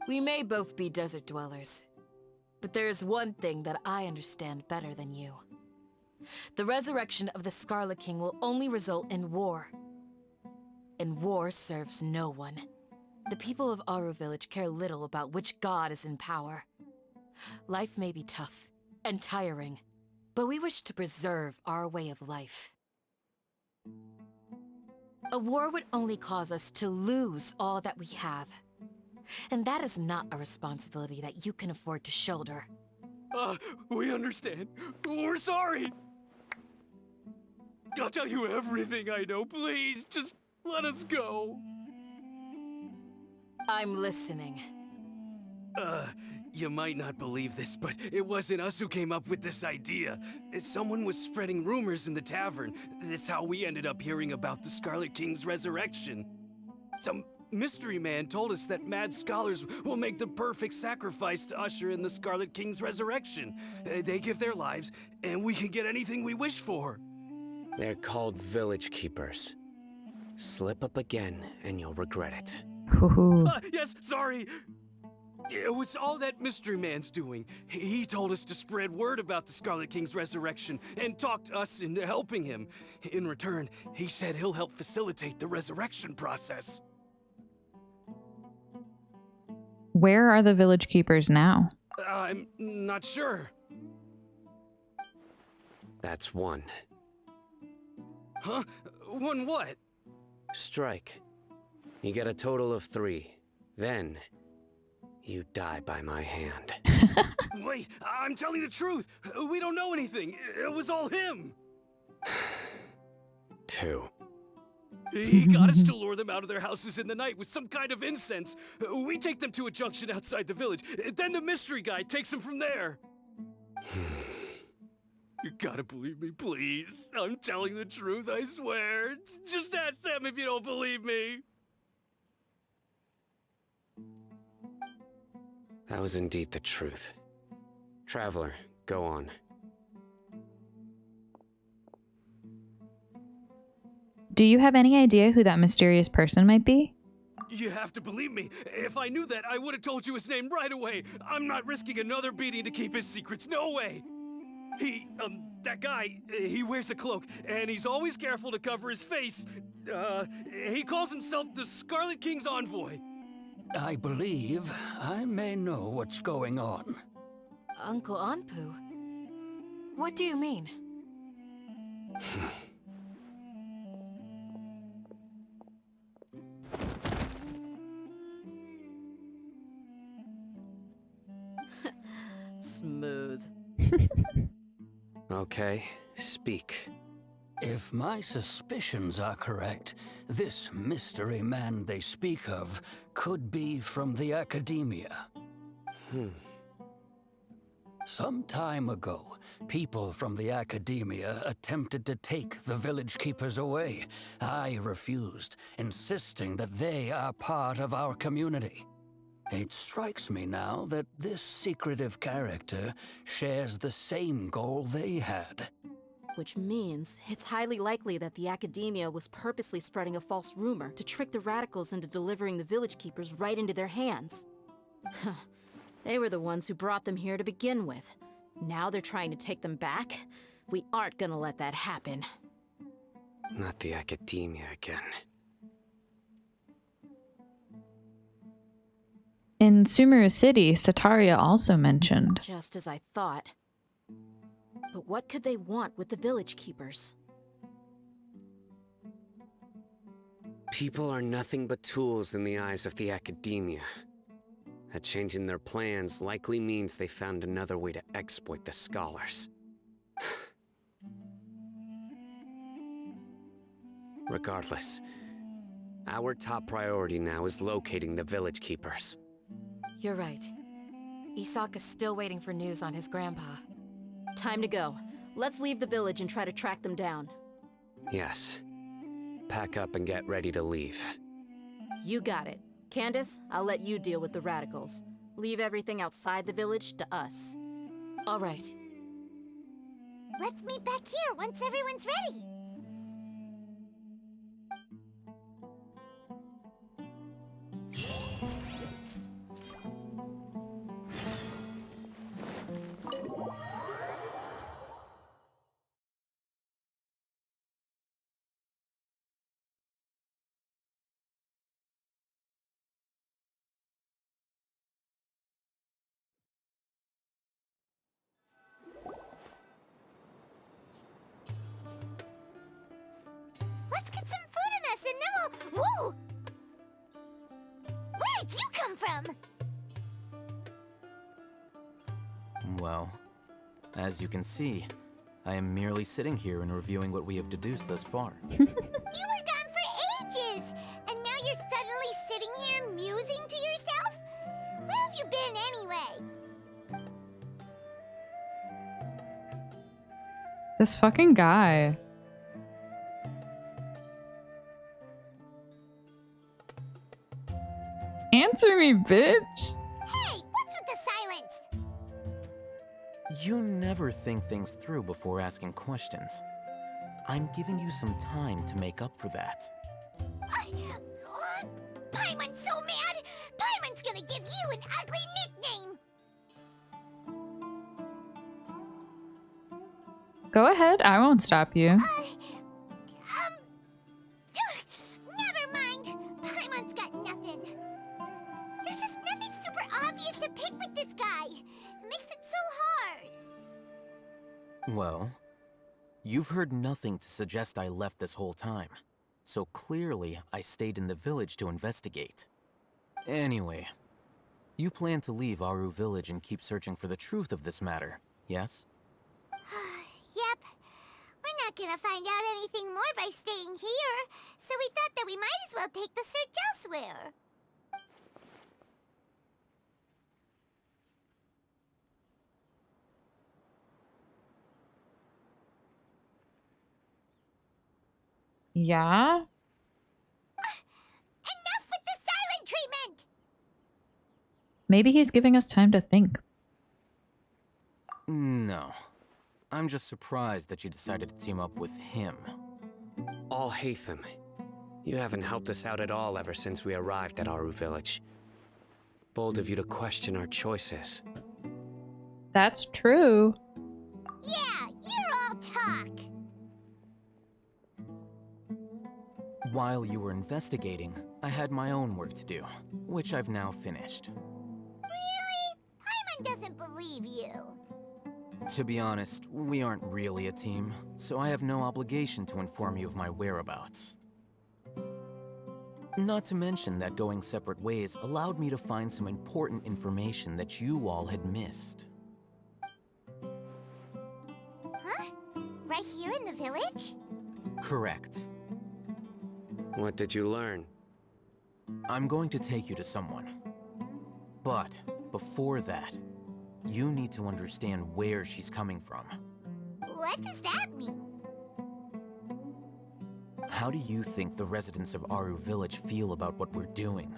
We may both be desert dwellers, but there is one thing that I understand better than you. The resurrection of the Scarlet King will only result in war. And war serves no one. The people of Aru Village care little about which god is in power. Life may be tough and tiring, but we wish to preserve our way of life. A war would only cause us to lose all that we have. And that is not a responsibility that you can afford to shoulder. We understand. We're sorry. I'll tell you everything I know. Please, just let us go. I'm listening. You might not believe this, but it wasn't us who came up with this idea. Someone was spreading rumors in the tavern. That's how we ended up hearing about the Scarlet King's resurrection. Some mystery man told us that mad scholars will make the perfect sacrifice to usher in the Scarlet King's resurrection. They give their lives, and we can get anything we wish for. They're called Village Keepers. Slip up again, and you'll regret it. Hoo-hoo. Yes, sorry. It was all that mystery man's doing. He told us to spread word about the Scarlet King's resurrection and talked us into helping him. In return, he said he'll help facilitate the resurrection process. Where are the village keepers now? I'm not sure. That's one. Huh? One what? Strike. You get a total of 3. Then, You die by my hand. Wait, I'm telling the truth! We don't know anything! It was all him! 2. He got us to lure them out of their houses in the night with some kind of incense. We take them to a junction outside the village. Then the mystery guy takes them from there. You gotta believe me, please. I'm telling the truth, I swear. Just ask them if you don't believe me. That was indeed the truth. Traveler, go on. Do you have any idea who that mysterious person might be? You have to believe me. If I knew that, I would have told you his name right away. I'm not risking another beating to keep his secrets. No way. That guy, he wears a cloak, and he's always careful to cover his face. He calls himself the Scarlet King's envoy. I believe I may know what's going on. Uncle Anpu? What do you mean? Smooth. Okay, speak. If my suspicions are correct, this mystery man they speak of could be from the Academia. Some time ago, people from the Academia attempted to take the village keepers away. I refused, insisting that they are part of our community. It strikes me now that this secretive character shares the same goal they had. Which means it's highly likely that the Academia was purposely spreading a false rumor to trick the radicals into delivering the village keepers right into their hands. They were the ones who brought them here to begin with. Now they're trying to take them back? We aren't gonna let that happen. Not the Academia again. In Sumeru City, Sataria also mentioned. Just as I thought. But what could they want with the village keepers? People are nothing but tools in the eyes of the Academia. A change in their plans likely means they found another way to exploit the scholars. Regardless, our top priority now is locating the village keepers. You're right. Isaka's still waiting for news on his grandpa. Time to go. Let's leave the village and try to track them down. Yes. Pack up and get ready to leave. You got it. Candace, I'll let you deal with the radicals. Leave everything outside the village to us. All right. Let's meet back here once everyone's ready. Let's get some food in us and then we'll... Whoa! Where did you come from? Well, as you can see, I am merely sitting here and reviewing what we have deduced thus far. You were gone for ages, and now you're suddenly sitting here musing to yourself? Where have you been anyway? This fucking guy. Answer me, bitch! Hey, what's with the silence? You never think things through before asking questions. I'm giving you some time to make up for that. Paimon's so mad! Paimon's gonna give you an ugly nickname! Go ahead, I won't stop you. Never mind. Paimon's got nothing. There's just nothing super obvious to pick with this guy. It makes it so hard. Well, you've heard nothing to suggest I left this whole time. So clearly, I stayed in the village to investigate. Anyway, You plan to leave Aru Village and keep searching for the truth of this matter, yes? Yep. We're not gonna find out anything more by staying here, so we thought that we might as well take the search elsewhere. Yeah? Enough with the silent treatment! Maybe he's giving us time to think. No. I'm just surprised that you decided to team up with him. Alhaitham, you haven't helped us out at all ever since we arrived at Aru Village. Bold of you to question our choices. That's true. Yeah, you're all talk. While you were investigating, I had my own work to do, which I've now finished. Really? Paimon doesn't believe you. To be honest, we aren't really a team, so I have no obligation to inform you of my whereabouts. Not to mention that going separate ways allowed me to find some important information that you all had missed. Huh? Right here in the village? Correct. What did you learn? I'm going to take you to someone. But before that, you need to understand where she's coming from. What does that mean? How do you think the residents of Aru Village feel about what we're doing?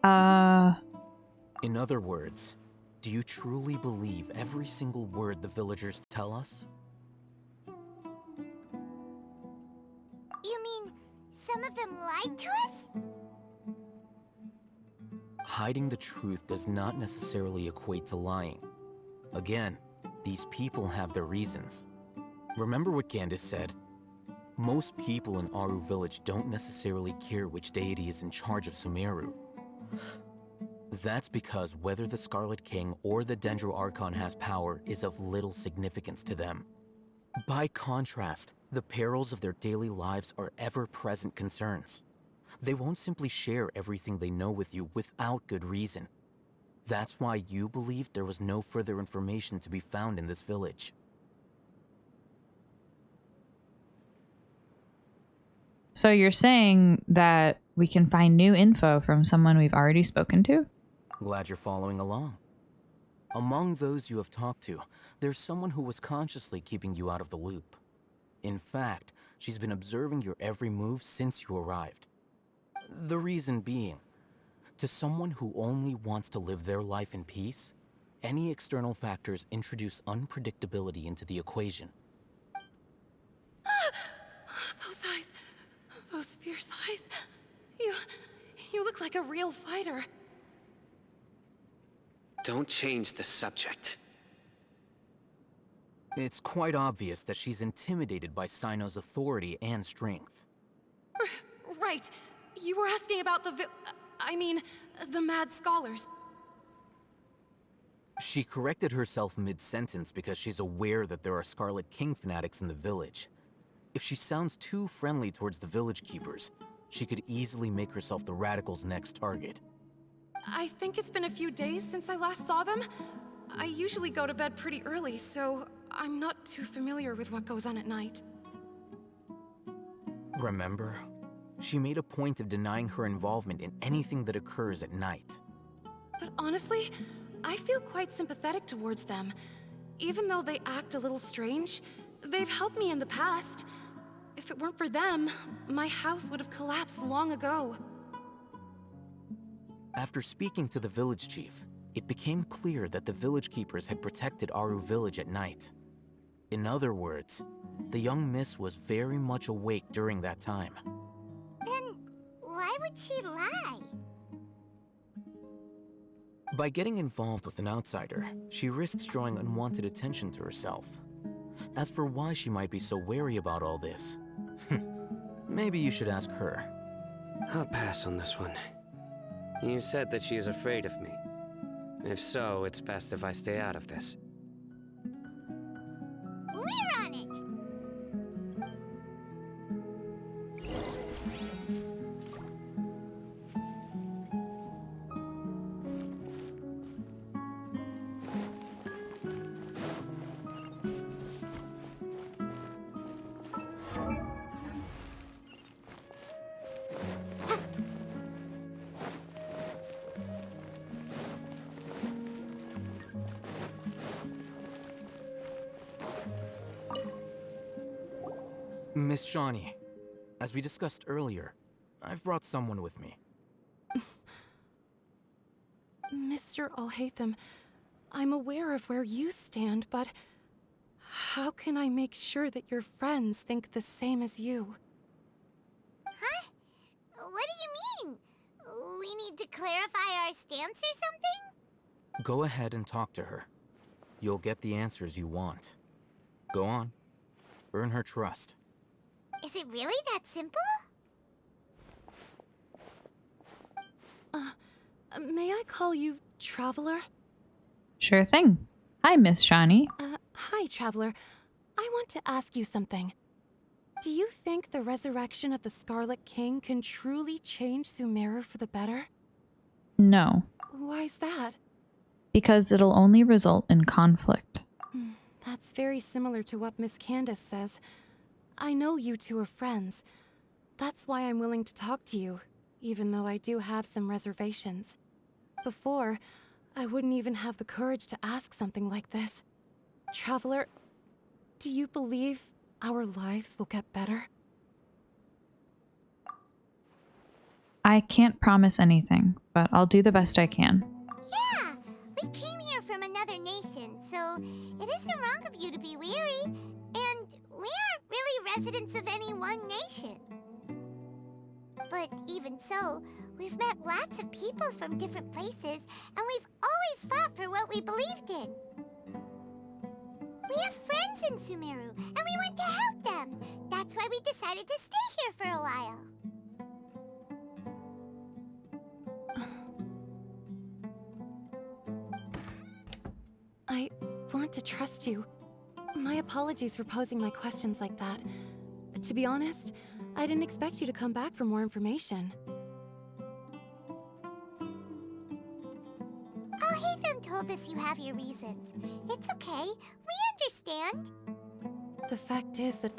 In other words, do you truly believe every single word the villagers tell us? You mean some of them lied to us? Hiding the truth does not necessarily equate to lying. Again, these people have their reasons. Remember what Gandis said? Most people in Aru Village don't necessarily care which deity is in charge of Sumeru. That's because whether the Scarlet King or the Dendro Archon has power is of little significance to them. By contrast, the perils of their daily lives are ever-present concerns. They won't simply share everything they know with you without good reason. That's why you believed there was no further information to be found in this village. So you're saying that we can find new info from someone we've already spoken to? Glad you're following along. Among those you have talked to, there's someone who was consciously keeping you out of the loop. In fact, she's been observing your every move since you arrived. The reason being, to someone who only wants to live their life in peace, any external factors introduce unpredictability into the equation. Those eyes. Those fierce eyes. You look like a real fighter. Don't change the subject. It's quite obvious that she's intimidated by Sino's authority and strength. Right. You were asking about the mad scholars. She corrected herself mid-sentence because she's aware that there are Scarlet King fanatics in the village. If she sounds too friendly towards the village keepers, she could easily make herself the Radicals' next target. I think it's been a few days since I last saw them. I usually go to bed pretty early, so I'm not too familiar with what goes on at night. Remember? She made a point of denying her involvement in anything that occurs at night. But honestly, I feel quite sympathetic towards them. Even though they act a little strange, they've helped me in the past. If it weren't for them, my house would have collapsed long ago. After speaking to the village chief, it became clear that the village keepers had protected Aru Village at night. In other words, the young miss was very much awake during that time. Then why would she lie? By getting involved with an outsider, she risks drawing unwanted attention to herself. As for why she might be so wary about all this, maybe you should ask her. I'll pass on this one. You said that she is afraid of me. If so, it's best if I stay out of this. We're on it! Miss Shawnee, as we discussed earlier, I've brought someone with me. Mr. Alhaitham, I'm aware of where you stand, but how can I make sure that your friends think the same as you? Huh? What do you mean? We need to clarify our stance or something? Go ahead and talk to her. You'll get the answers you want. Go on. Earn her trust. Is it really that simple? May I call you Traveler? Sure thing. Hi, Miss Shawnee. Hi, Traveler. I want to ask you something. Do you think the resurrection of the Scarlet King can truly change Sumeru for the better? No, Why's that? because it'll only result in conflict. That's very similar to what Miss Candace says. I know you two are friends. That's why I'm willing to talk to you, even though I do have some reservations. Before, I wouldn't even have the courage to ask something like this. Traveler, do you believe our lives will get better? I can't promise anything, but I'll do the best I can. Yeah, we came here from another nation, so it isn't wrong of you to be weary. And we aren't really residents of any one nation. But even so, we've met lots of people from different places, and we've always fought for what we believed in. We have friends in Sumeru, and we want to help them. That's why we decided to stay here for a while. I want to trust you. My apologies for posing my questions like that. To be honest, I didn't expect you to come back for more information. Alhaitham told us you have your reasons. It's okay. We understand. The fact is that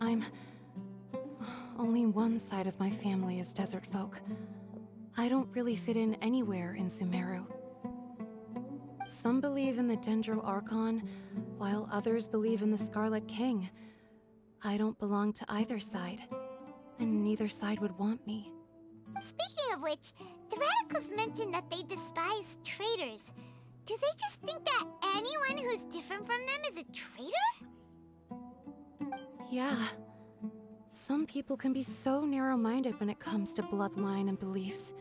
only one side of my family is desert folk. I don't really fit in anywhere in Sumeru. Some believe in the Dendro Archon, while others believe in the Scarlet King. I don't belong to either side, and neither side would want me. Speaking of which, the radicals mentioned that they despise traitors. Do they just think that anyone who's different from them is a traitor? Yeah. Some people can be so narrow-minded when it comes to bloodline and beliefs.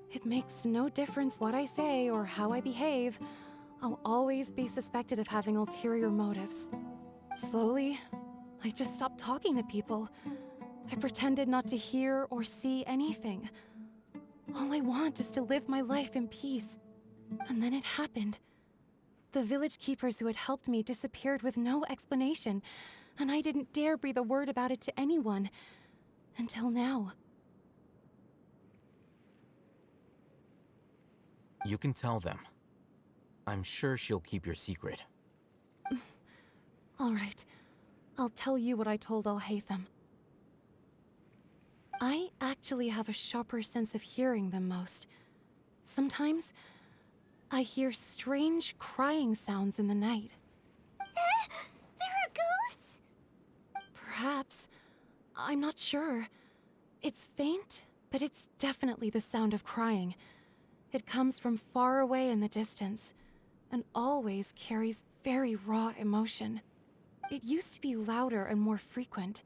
It makes no difference what I say or how I behave. I'll always be suspected of having ulterior motives. Slowly, I just stopped talking to people. I pretended not to hear or see anything. All I want is to live my life in peace. And then it happened. The village keepers who had helped me disappeared with no explanation, and I didn't dare breathe a word about it to anyone. Until now. You can tell them. I'm sure she'll keep your secret. All right. I'll tell you what I told Alhaitham. I actually have a sharper sense of hearing than most. Sometimes, I hear strange crying sounds in the night. There are ghosts? Perhaps. I'm not sure. It's faint, but it's definitely the sound of crying. It comes from far away in the distance, and always carries very raw emotion. It used to be louder and more frequent,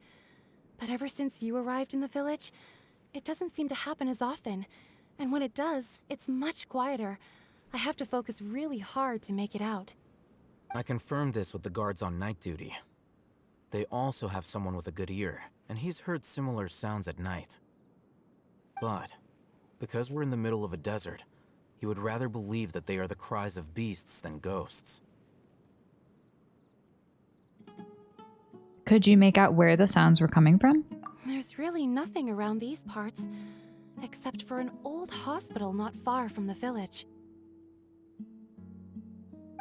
but ever since you arrived in the village, it doesn't seem to happen as often, and when it does, it's much quieter. I have to focus really hard to make it out. I confirmed this with the guards on night duty. They also have someone with a good ear, and he's heard similar sounds at night. But, because we're in the middle of a desert, he would rather believe that they are the cries of beasts than ghosts. Could you make out where the sounds were coming from? There's really nothing around these parts, except for an old hospital not far from the village.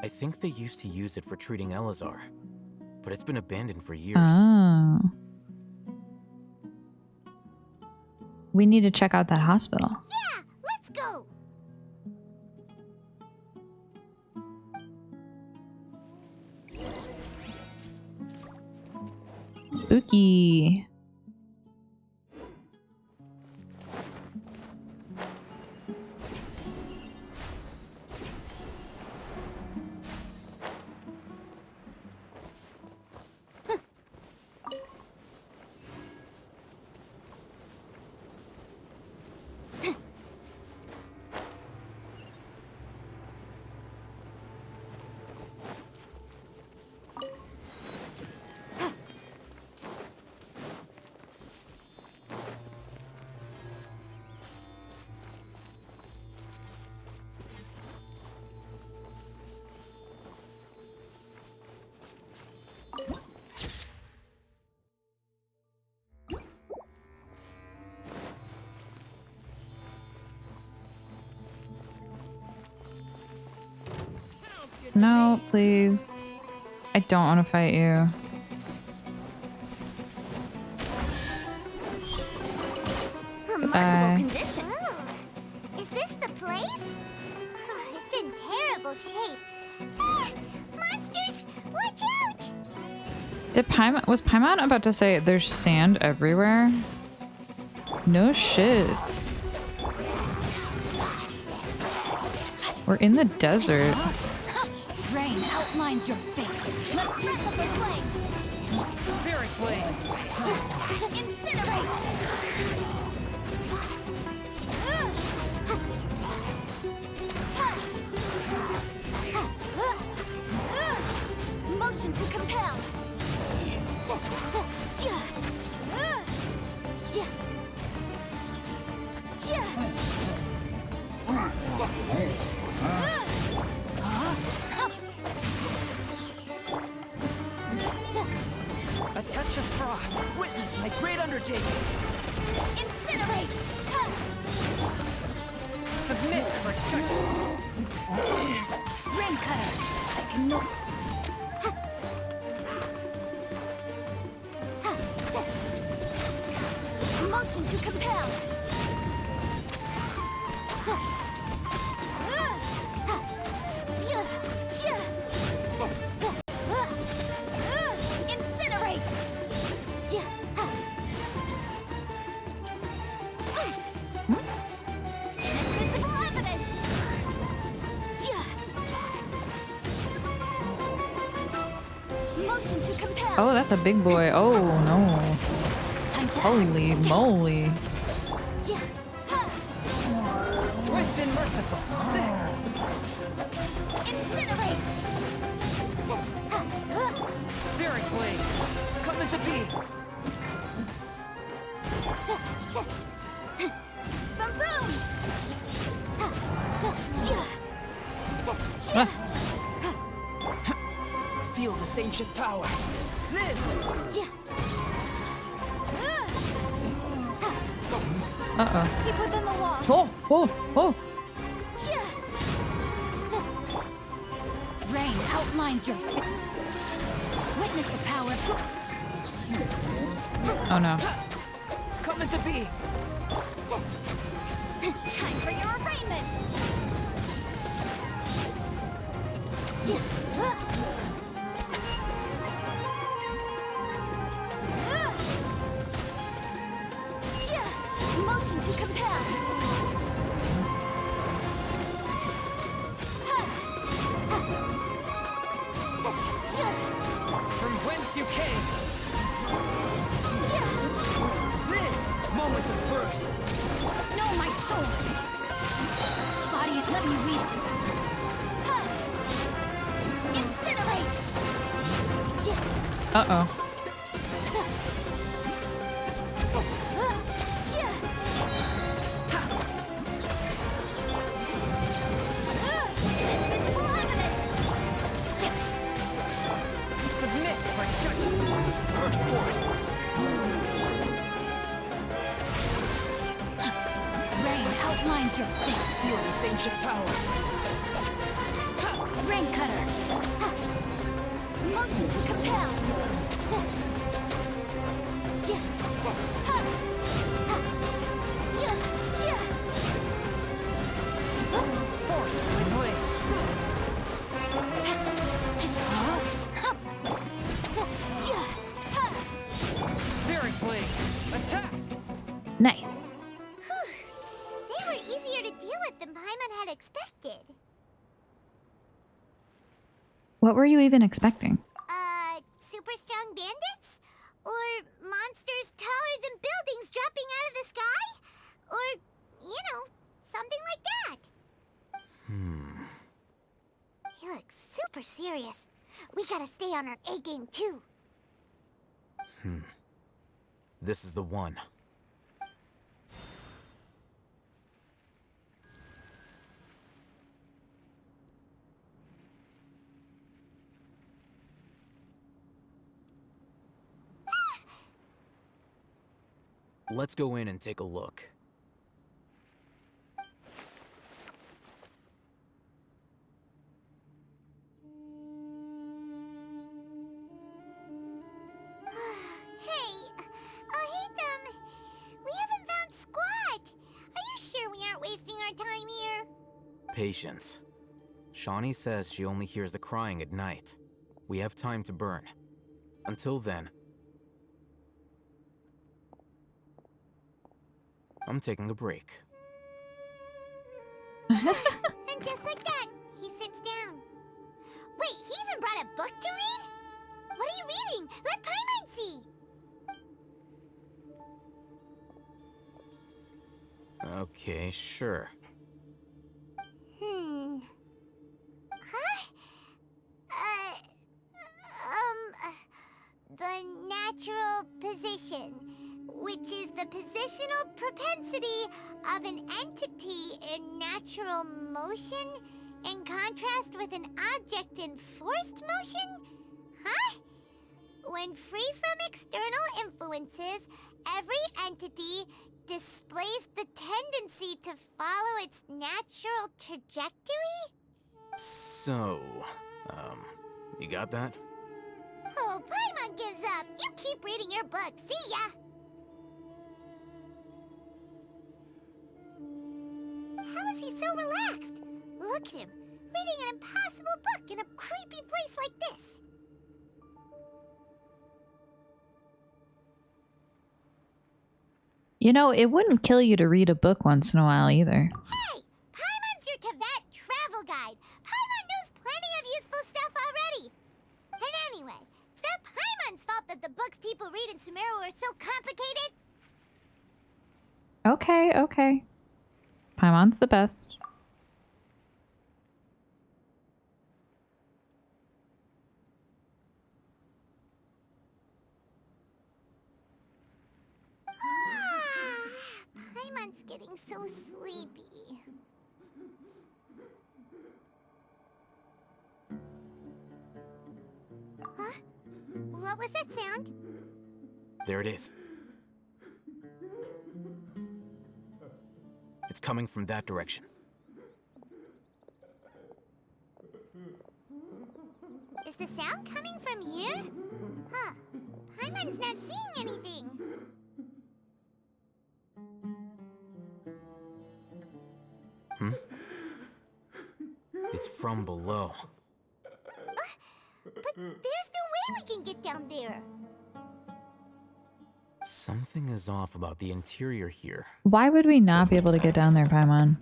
I think they used to use it for treating Elazar, but it's been abandoned for years. Oh. We need to check out that hospital. Yeah, let's go. Spooky. No, please. I don't want to fight you. Remarkable condition. Is this the place? It's in terrible shape. Monsters, watch out! Was Paimon about to say there's sand everywhere? No shit. We're in the desert. Rain outlines your fate. Let breath of the flame. Spirit flame. Incinerate! Motion to compel. A touch of frost. Witness my great undertaking. Incinerate! Submit for judgment. Rain cutter! I can no. Motion to compel! Incinerate! Invisible evidence! Motion to compel! Oh, that's a big boy. Oh no. Time to Holy moly. Swift and merciful. Incinerate! Spirit flame. Come into being. Boom boom! Feel this ancient power. Live. Uh-oh. Keep within the wall. Oh, oh, oh. Rain outlines your fate. Witness the power. Oh no. Come into being. Time for your arraignment. Motion to compel. From whence you came. Live. Moment of birth. Know my soul. Body it, let me weep. Incinerate. Uh-oh. Invisible evidence. Submit for judgment. Burst forth. Rain outlines your fate. Feel this ancient power. Rain cutter. Motion to compel. you even expecting? Super strong bandits? Or monsters taller than buildings dropping out of the sky? Or, you know, something like that. He looks super serious. We gotta stay on our A game too. This is the one. Let's go in and take a look. Hey, Ohitham, we haven't found squat. Are you sure we aren't wasting our time here? Patience. Shawnee says she only hears the crying at night. We have time to burn. Until then, I'm taking a break. And just like that, he sits down. Wait, he even brought a book to read? What are you reading? Let Paimon see! Okay, sure. Huh? The natural position, which is the positional propensity of an entity in natural motion in contrast with an object in forced motion? Huh? When free from external influences, every entity displays the tendency to follow its natural trajectory? So, you got that? Oh, Paimon gives up. You keep reading your book. See ya! How is he so relaxed? Look at him, reading an impossible book in a creepy place like this. You know, it wouldn't kill you to read a book once in a while either. Hey! Paimon's your Teyvat travel guide. Paimon knows plenty of useful stuff already. And anyway, it's not Paimon's fault that the books people read in Sumeru are so complicated. Okay, okay. Paimon's the best. Paimon's getting so sleepy. Huh? What was that sound? There it is. It's coming from that direction. Is the sound coming from here? Huh. Paimon's not seeing anything. It's from below. But there's no way we can get down there. Something is off about the interior here. Why would we not be able to get down there, Paimon?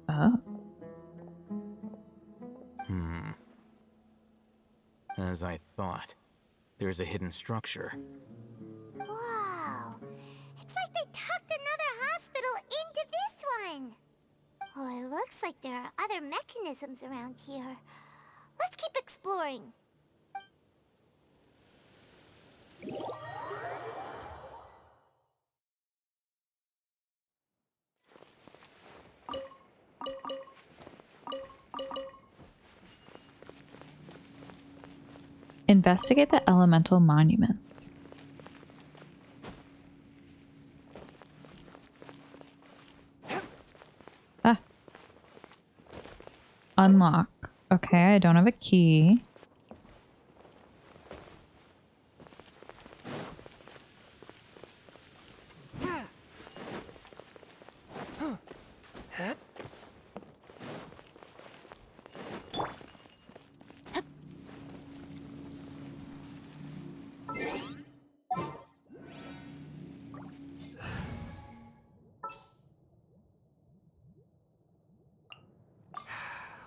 Oh. As I thought. There's a hidden structure. Wow. It's like they tucked another hospital into this one. Oh, it looks like there are other mechanisms around here. Let's keep exploring. Investigate the elemental monuments. Ah. Unlock. Okay, I don't have a key.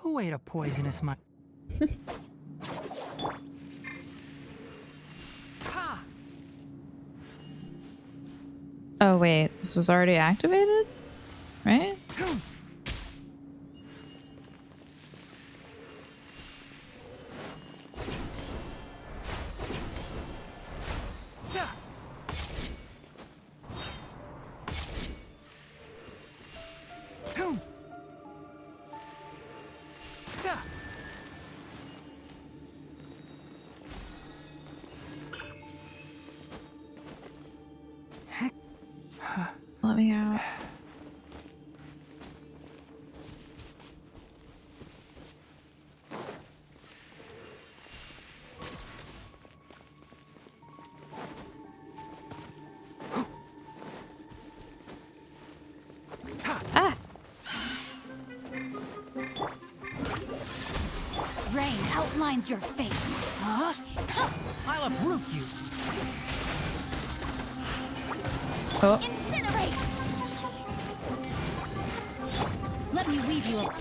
Who ate a poisonous mushroom? Oh wait, this was already activated? Right? Let me out. Ah! Rain outlines your fate. Huh? I'll uproot you. Oh. Incinerate! Let me weave you up.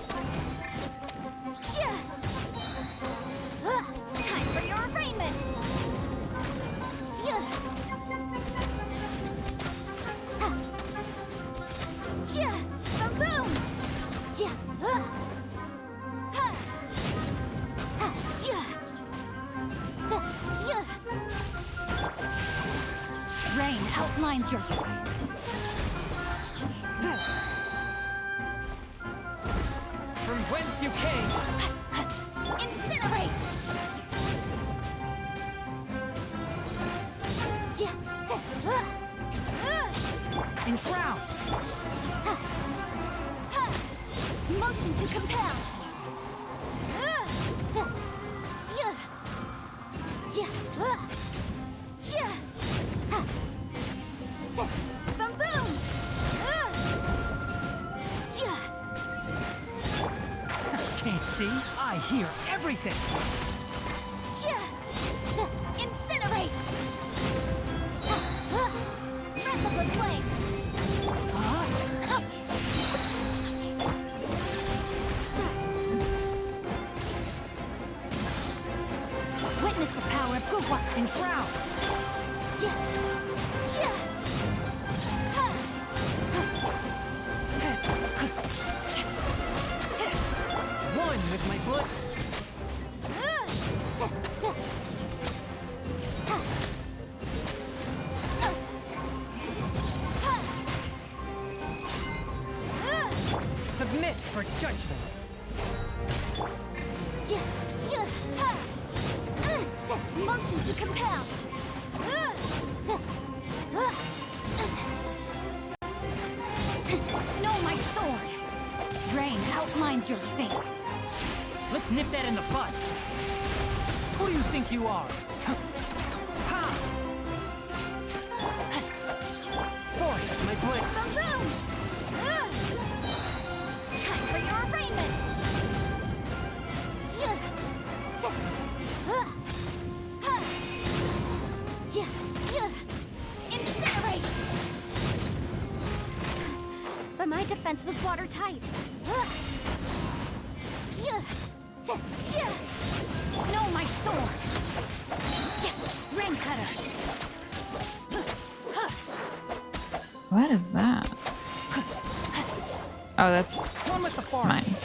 Time for your arraignment! Boom! Rain outlines your fate. From whence you came! Incinerate! Enshroud! Motion to compel! Boom boom! Can't see? I hear everything! Incinerate! Breath of the flame! Witness the power of good work. Enshroud! One with my blood. Submit for judgment. Motion to compel. Know my sword. Rain outlines your fate. Let's nip that in the bud. Who do you think you are? Ha! Forth, my blade. Boom! Time for your arraignment. Incinerate! But my defense was watertight. Know my sword. Rain cutter. What is that? Oh, that's One with the force. mine.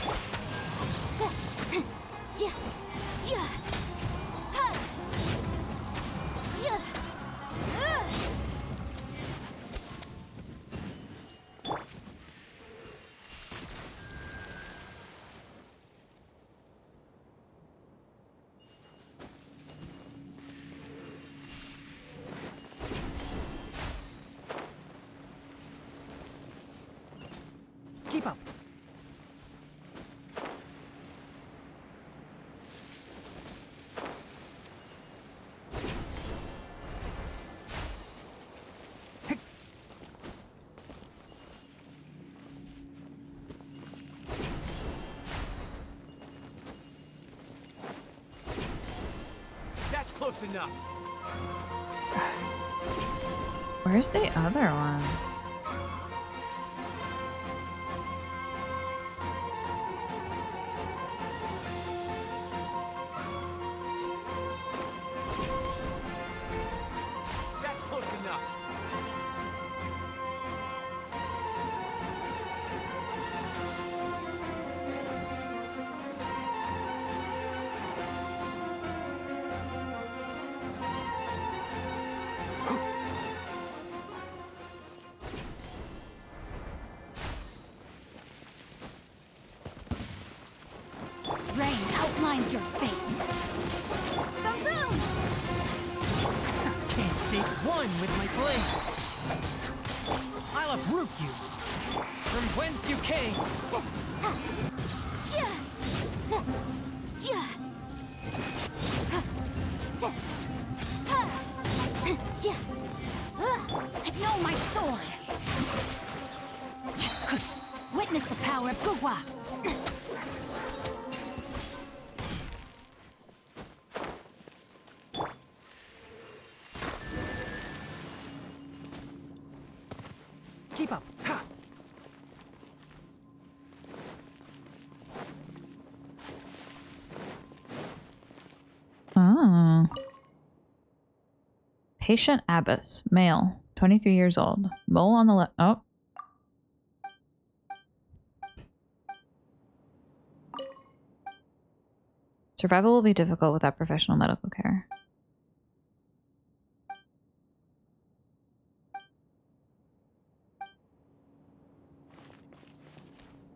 Keep up. That's close enough. Where's the other one? outlines your fate. The rune! Can't save one with my blade. I'll uproot you. From whence you came. Know my sword. Witness the power of Gugwa. Keep up. Ha! Oh. Patient Abbess, male, 23 years old. Mole on the left. Oh. Survival will be difficult without professional medical care.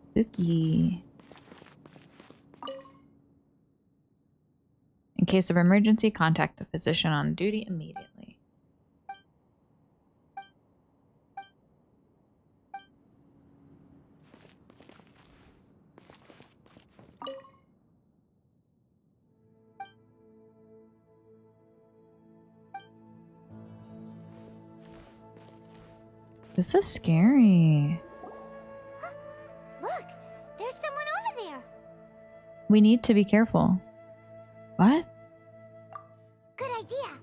Spooky. In case of emergency, contact the physician on duty immediately. This is scary. Look, there's someone over there. We need to be careful. What? Good idea.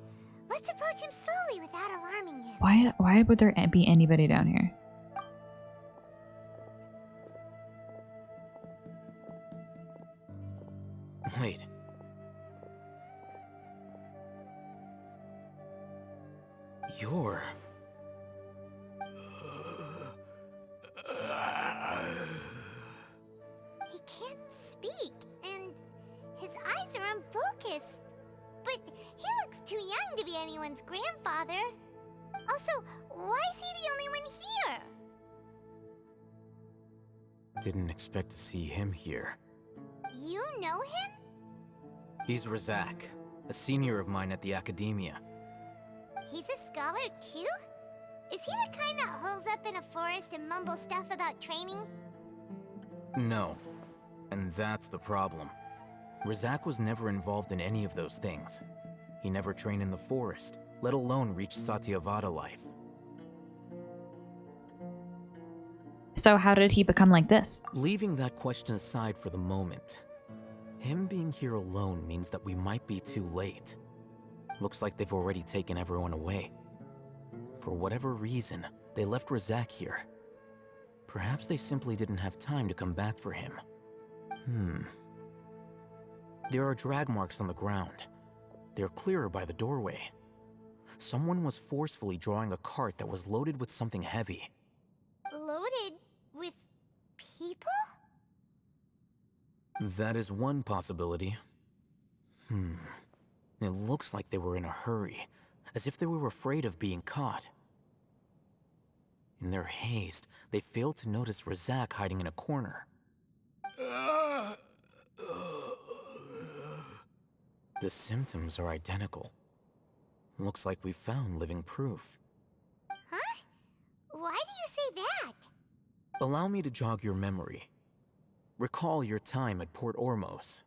Let's approach him slowly without alarming him. Why would there be anybody down here? Wait. You're... He can't speak, and his eyes are unfocused. But he looks too young to be anyone's grandfather. Also, why is he the only one here? Didn't expect to see him here. You know him? He's Razak, a senior of mine at the Academia. He's a scholar too? Is he the kind that holes up in a forest and mumbles stuff about training? No. And that's the problem. Razak was never involved in any of those things. He never trained in the forest, let alone reach Satyavada life. So how did he become like this? Leaving that question aside for the moment, him being here alone means that we might be too late. Looks like they've already taken everyone away. For whatever reason, they left Razak here. Perhaps they simply didn't have time to come back for him. There are drag marks on the ground. They're clearer by the doorway. Someone was forcefully drawing a cart that was loaded with something heavy. Loaded with people? That is one possibility. It looks like they were in a hurry, as if they were afraid of being caught. In their haste, they failed to notice Razak hiding in a corner. The symptoms are identical. Looks like we found living proof. Huh? Why do you say that? Allow me to jog your memory. Recall your time at Port Ormos.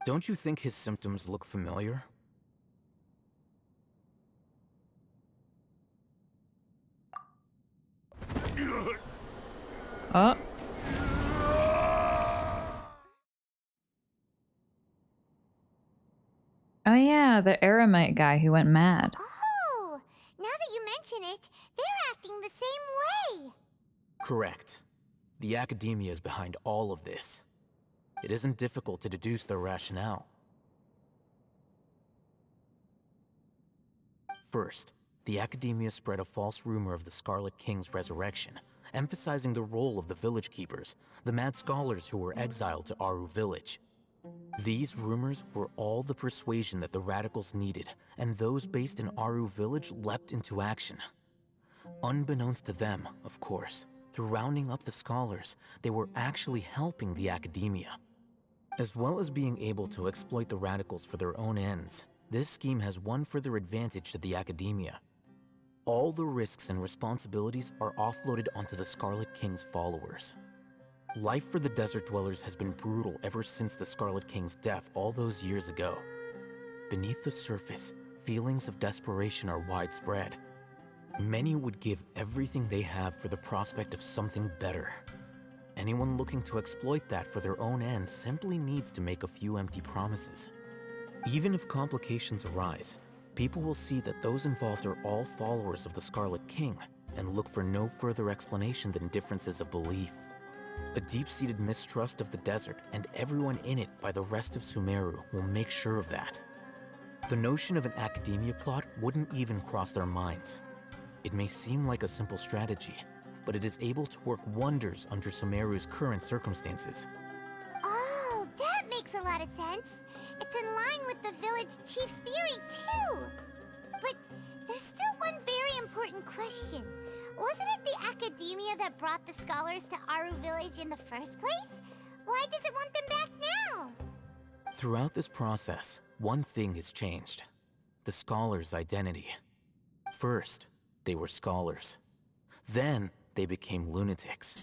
Don't you think his symptoms look familiar? Oh. Oh yeah, the Eremite guy who went mad. Oh, now that you mention it, they're acting the same way. Correct. The Academia is behind all of this. It isn't difficult to deduce their rationale. First, the Academia spread a false rumor of the Scarlet King's resurrection, emphasizing the role of the village keepers, the mad scholars who were exiled to Aru village. These rumors were all the persuasion that the radicals needed, and those based in Aru village leapt into action. Unbeknownst to them, of course, through rounding up the scholars, they were actually helping the Academia. As well as being able to exploit the radicals for their own ends, this scheme has one further advantage to the academia. All the risks and responsibilities are offloaded onto the Scarlet King's followers. Life for the Desert Dwellers has been brutal ever since the Scarlet King's death all those years ago. Beneath the surface, feelings of desperation are widespread. Many would give everything they have for the prospect of something better. Anyone looking to exploit that for their own ends simply needs to make a few empty promises. Even if complications arise, people will see that those involved are all followers of the Scarlet King and look for no further explanation than differences of belief. A deep-seated mistrust of the desert and everyone in it by the rest of Sumeru will make sure of that. The notion of an academia plot wouldn't even cross their minds. It may seem like a simple strategy, but it is able to work wonders under Sumeru's current circumstances. Oh, that makes a lot of sense. It's in line with the village chief's theory, too. But there's still one very important question. Wasn't it the academia that brought the scholars to Aru Village in the first place? Why does it want them back now? Throughout this process, one thing has changed: the scholars' identity. First, they were scholars. Then, they became lunatics.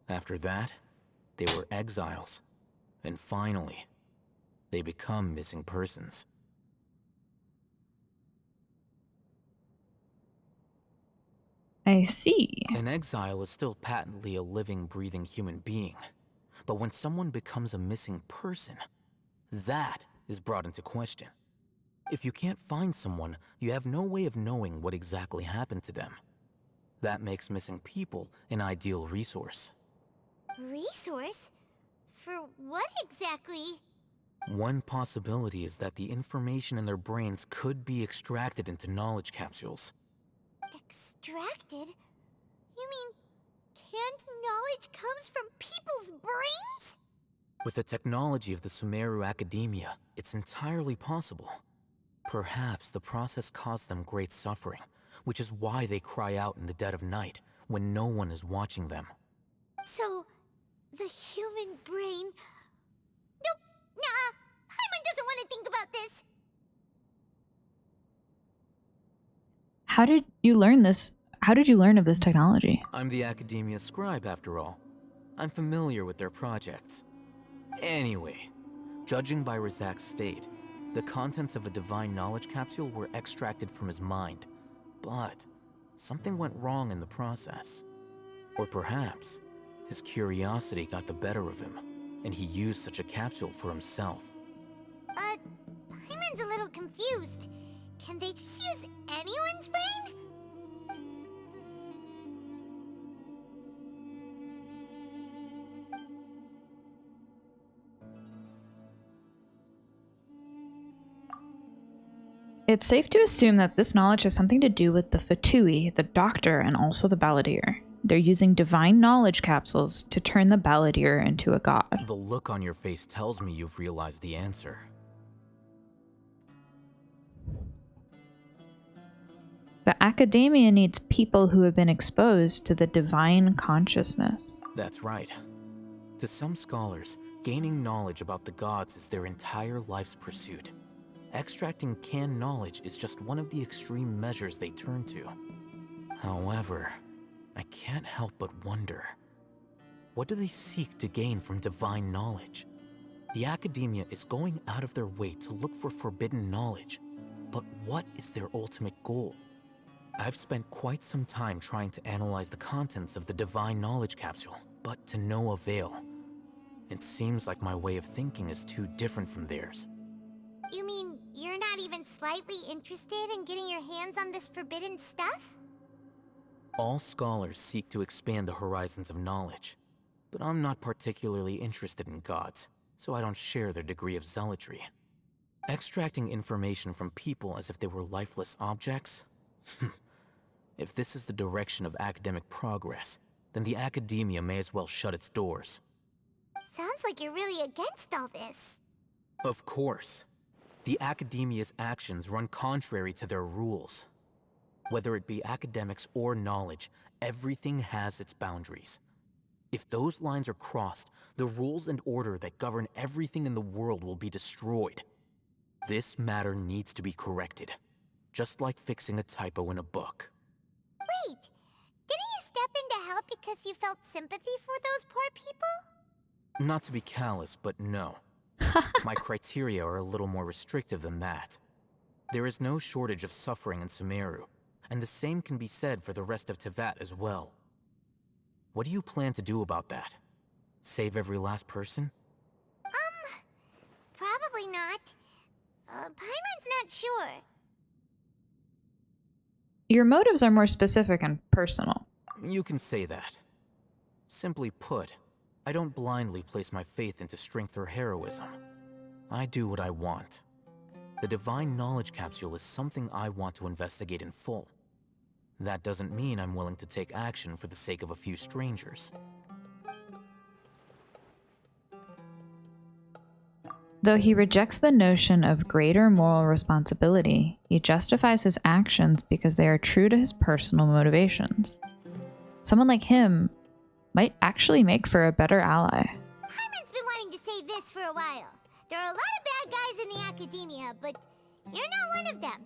After that, they were exiles. And finally, they become missing persons. I see. An exile is still patently a living, breathing human being. But when someone becomes a missing person, that is brought into question. If you can't find someone, you have no way of knowing what exactly happened to them. That makes missing people an ideal resource. Resource? For what exactly? One possibility is that the information in their brains could be extracted into knowledge capsules. Extracted? You mean canned knowledge comes from people's brains? With the technology of the Sumeru Academia, it's entirely possible. Perhaps the process caused them great suffering, which is why they cry out in the dead of night, when no one is watching them. So, the human brain... Nope, nah, Paimon doesn't want to think about this. How did you learn this? How did you learn of this technology? I'm the Academia scribe, after all. I'm familiar with their projects. Anyway, judging by Razak's state, the contents of a divine knowledge capsule were extracted from his mind. But something went wrong in the process. Or perhaps his curiosity got the better of him, and he used such a capsule for himself. Paimon's a little confused. Can they just use anyone's brain? It's safe to assume that this knowledge has something to do with the Fatui, the Doctor, and also the Balladeer. They're using divine knowledge capsules to turn the Balladeer into a god. The look on your face tells me you've realized the answer. The Academia needs people who have been exposed to the divine consciousness. That's right. To some scholars, gaining knowledge about the gods is their entire life's pursuit. Extracting canned knowledge is just one of the extreme measures they turn to. However, I can't help but wonder, what do they seek to gain from divine knowledge? The Academia is going out of their way to look for forbidden knowledge, but what is their ultimate goal? I've spent quite some time trying to analyze the contents of the divine knowledge capsule, but to no avail. It seems like my way of thinking is too different from theirs. You mean you're not even slightly interested in getting your hands on this forbidden stuff? All scholars seek to expand the horizons of knowledge, but I'm not particularly interested in gods, so I don't share their degree of zealotry. Extracting information from people as if they were lifeless objects? If this is the direction of academic progress, then the Academia may as well shut its doors. Sounds like you're really against all this. Of course. The Academia's actions run contrary to their rules. Whether it be academics or knowledge, everything has its boundaries. If those lines are crossed, the rules and order that govern everything in the world will be destroyed. This matter needs to be corrected, just like fixing a typo in a book. Wait, didn't you step in to help because you felt sympathy for those poor people? Not to be callous, but no. My criteria are a little more restrictive than that. There is no shortage of suffering in Sumeru, and the same can be said for the rest of Teyvat as well. What do you plan to do about that? Save every last person? Probably not. Paimon's not sure. Your motives are more specific and personal. You can say that. Simply put, I don't blindly place my faith into strength or heroism. I do what I want. The Divine Knowledge Capsule is something I want to investigate in full. That doesn't mean I'm willing to take action for the sake of a few strangers. Though he rejects the notion of greater moral responsibility, he justifies his actions because they are true to his personal motivations. Someone like him might actually make for a better ally. Paimon's been wanting to say this for a while. There are a lot of bad guys in the academia, but you're not one of them.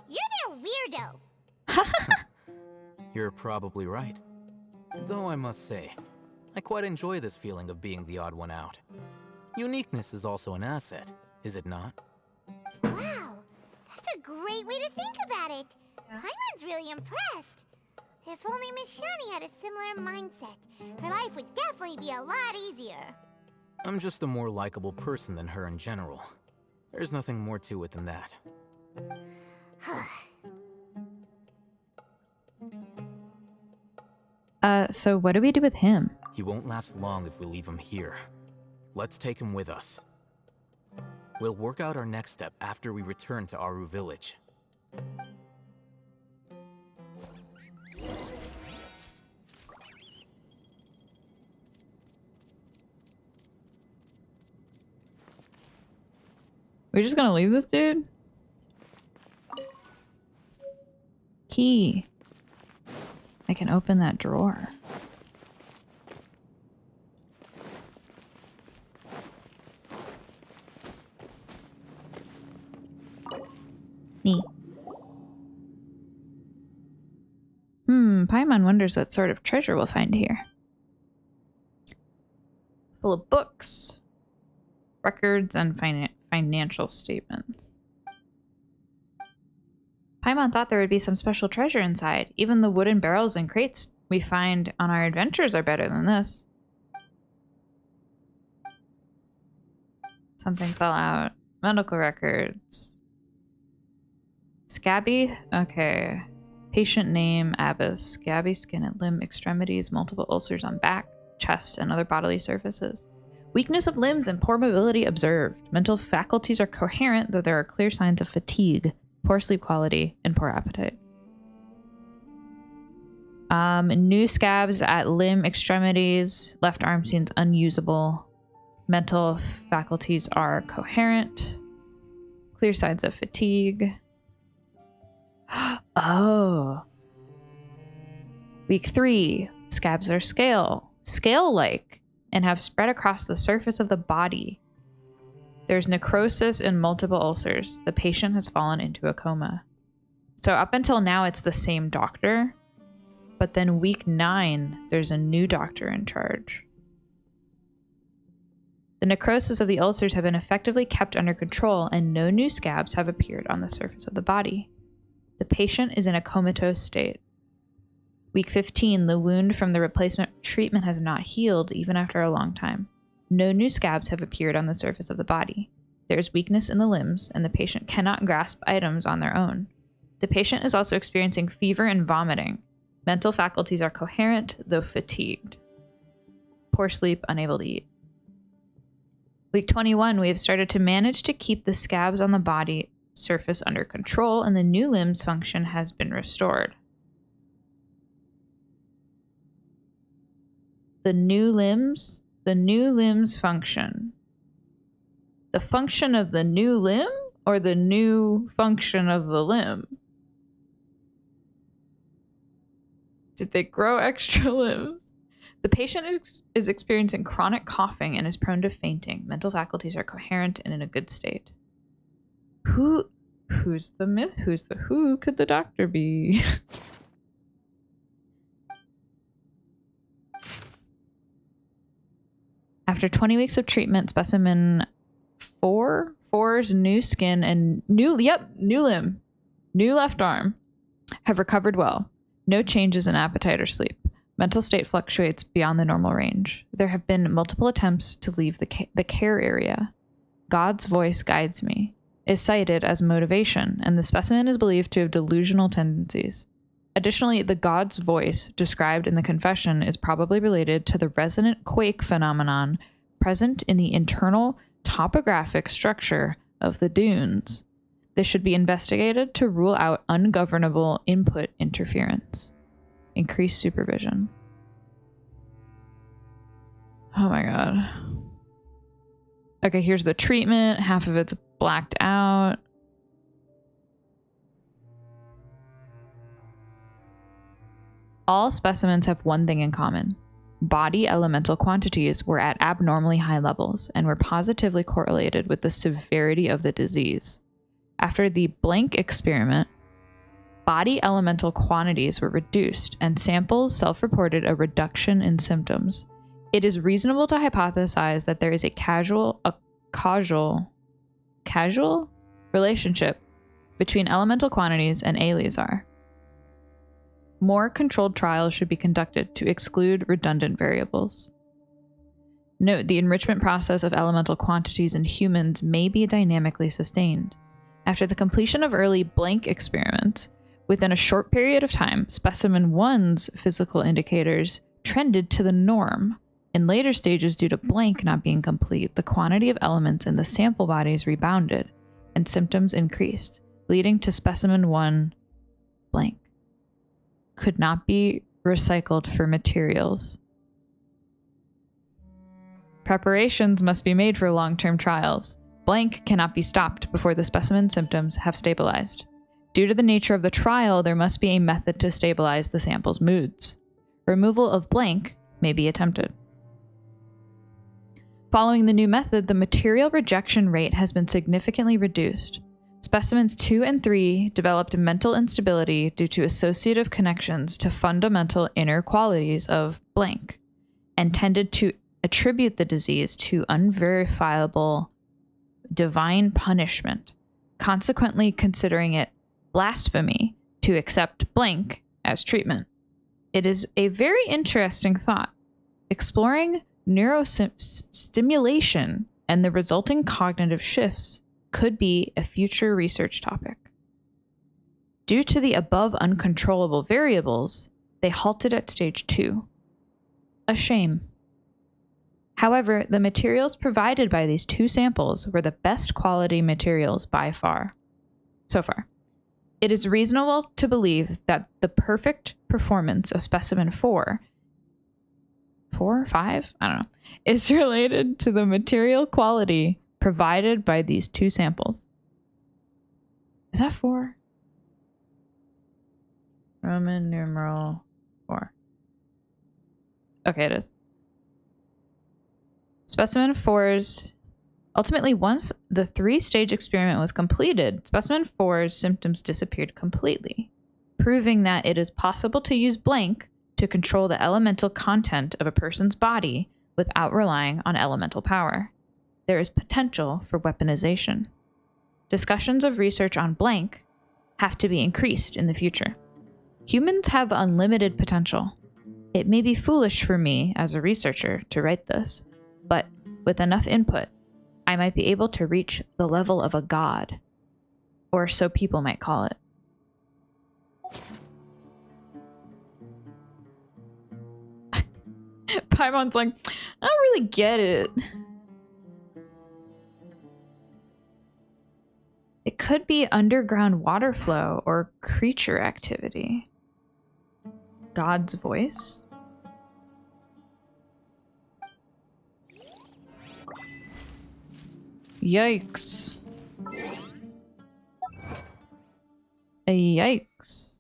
You're their weirdo. You're probably right. Though I must say, I quite enjoy this feeling of being the odd one out. Uniqueness is also an asset, is it not? Wow, that's a great way to think about it. Paimon's really impressed. If only Miss Shani had a similar mindset, her life would definitely be a lot easier. I'm just a more likable person than her in general. There's nothing more to it than that. So what do we do with him? He won't last long if we leave him here. Let's take him with us. We'll work out our next step after we return to Aru Village. We're just gonna leave this dude? Key. I can open that drawer. Neat. Paimon wonders what sort of treasure we'll find here. Full of books, records, and financial statements. Paimon thought there would be some special treasure inside. Even the wooden barrels and crates we find on our adventures are better than this. Something fell out. Medical records. Scabby? Okay. Patient name, Abbas. Scabby skin at limb extremities, multiple ulcers on back, chest, and other bodily surfaces. Weakness of limbs and poor mobility observed. Mental faculties are coherent, though there are clear signs of fatigue, poor sleep quality, and poor appetite. New scabs at limb extremities. Left arm seems unusable. Mental faculties are coherent. Clear signs of fatigue. Oh. Week 3. Scabs are scale-like, and have spread across the surface of the body. There's necrosis and multiple ulcers. The patient has fallen into a coma. So up until now, it's the same doctor. But then week 9, there's a new doctor in charge. The necrosis of the ulcers have been effectively kept under control, and no new scabs have appeared on the surface of the body. The patient is in a comatose state. Week 15, the wound from the replacement treatment has not healed even after a long time. No new scabs have appeared on the surface of the body. There is weakness in the limbs, and the patient cannot grasp items on their own. The patient is also experiencing fever and vomiting. Mental faculties are coherent, though fatigued. Poor sleep, unable to eat. Week 21, we have started to manage to keep the scabs on the body surface under control, and the new limbs function has been restored. The new limbs function. The function of the new limb or the new function of the limb? Did they grow extra limbs? The patient is experiencing chronic coughing and is prone to fainting. Mental faculties are coherent and in a good state. Who's the myth? Who could the doctor be? After 20 weeks of treatment, specimen 4's new skin and new limb, new left arm have recovered well. No changes in appetite or sleep. Mental state fluctuates beyond the normal range. There have been multiple attempts to leave the care area. God's voice guides me is cited as motivation, and the specimen is believed to have delusional tendencies. Additionally, the God's voice described in the confession is probably related to the resonant quake phenomenon present in the internal topographic structure of the dunes. This should be investigated to rule out ungovernable input interference. Increased supervision. Oh my god. Okay, here's the treatment. Half of it's blacked out. All specimens have one thing in common. Body elemental quantities were at abnormally high levels and were positively correlated with the severity of the disease. After the blank experiment, body elemental quantities were reduced and samples self-reported a reduction in symptoms. It is reasonable to hypothesize that there is a causal relationship between elemental quantities and Eleazar. More controlled trials should be conducted to exclude redundant variables. Note, the enrichment process of elemental quantities in humans may be dynamically sustained. After the completion of early blank experiments, within a short period of time, specimen 1's physical indicators trended to the norm. In later stages, due to blank not being complete, the quantity of elements in the sample bodies rebounded, and symptoms increased, leading to specimen 1 blank. Could not be recycled for materials. Preparations must be made for long-term trials. Blank cannot be stopped before the specimen symptoms have stabilized. Due to the nature of the trial, there must be a method to stabilize the sample's moods. Removal of blank may be attempted. Following the new method, the material rejection rate has been significantly reduced. Specimens 2 and 3 developed mental instability due to associative connections to fundamental inner qualities of blank, and tended to attribute the disease to unverifiable divine punishment, consequently considering it blasphemy to accept blank as treatment. It is a very interesting thought. Exploring neurostimulation and the resulting cognitive shifts could be a future research topic. Due to the above uncontrollable variables, they halted at stage 2. A shame. However, the materials provided by these 2 samples were the best quality materials by far. So far. It is reasonable to believe that the perfect performance of specimen 4, 5? I don't know, is related to the material quality provided by these 2 samples. Is that 4? Roman numeral 4. Okay, it is. Specimen 4's... Ultimately, once the 3-stage experiment was completed, specimen 4's symptoms disappeared completely, proving that it is possible to use blank to control the elemental content of a person's body without relying on elemental power. There is potential for weaponization. Discussions of research on blank have to be increased in the future. Humans have unlimited potential. It may be foolish for me as a researcher to write this, but with enough input, I might be able to reach the level of a god, or so people might call it. Paimon's like, I don't really get it. It could be underground water flow or creature activity. God's voice? Yikes. Yikes.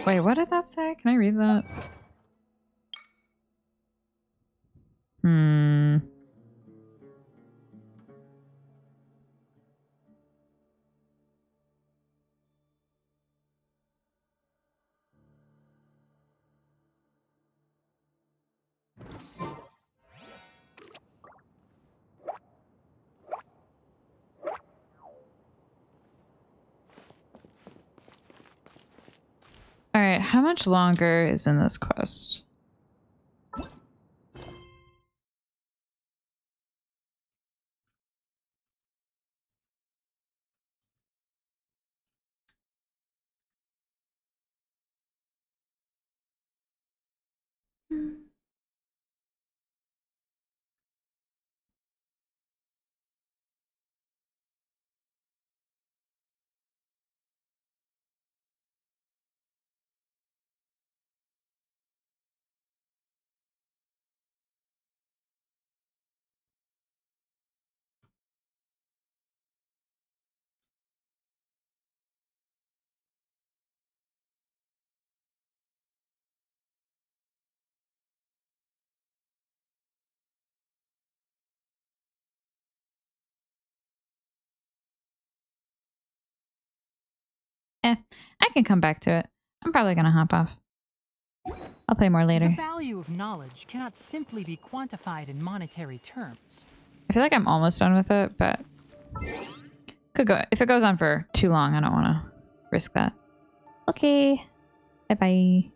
Wait, what did that say? Can I read that? Hmm. Alright, how much longer is in this quest? I can come back to it. I'm probably gonna hop off. I'll play more later. The value of knowledge cannot simply be quantified in monetary terms. I feel like I'm almost done with it, but could go if it goes on for too long. I don't want to risk that. Okay, bye bye.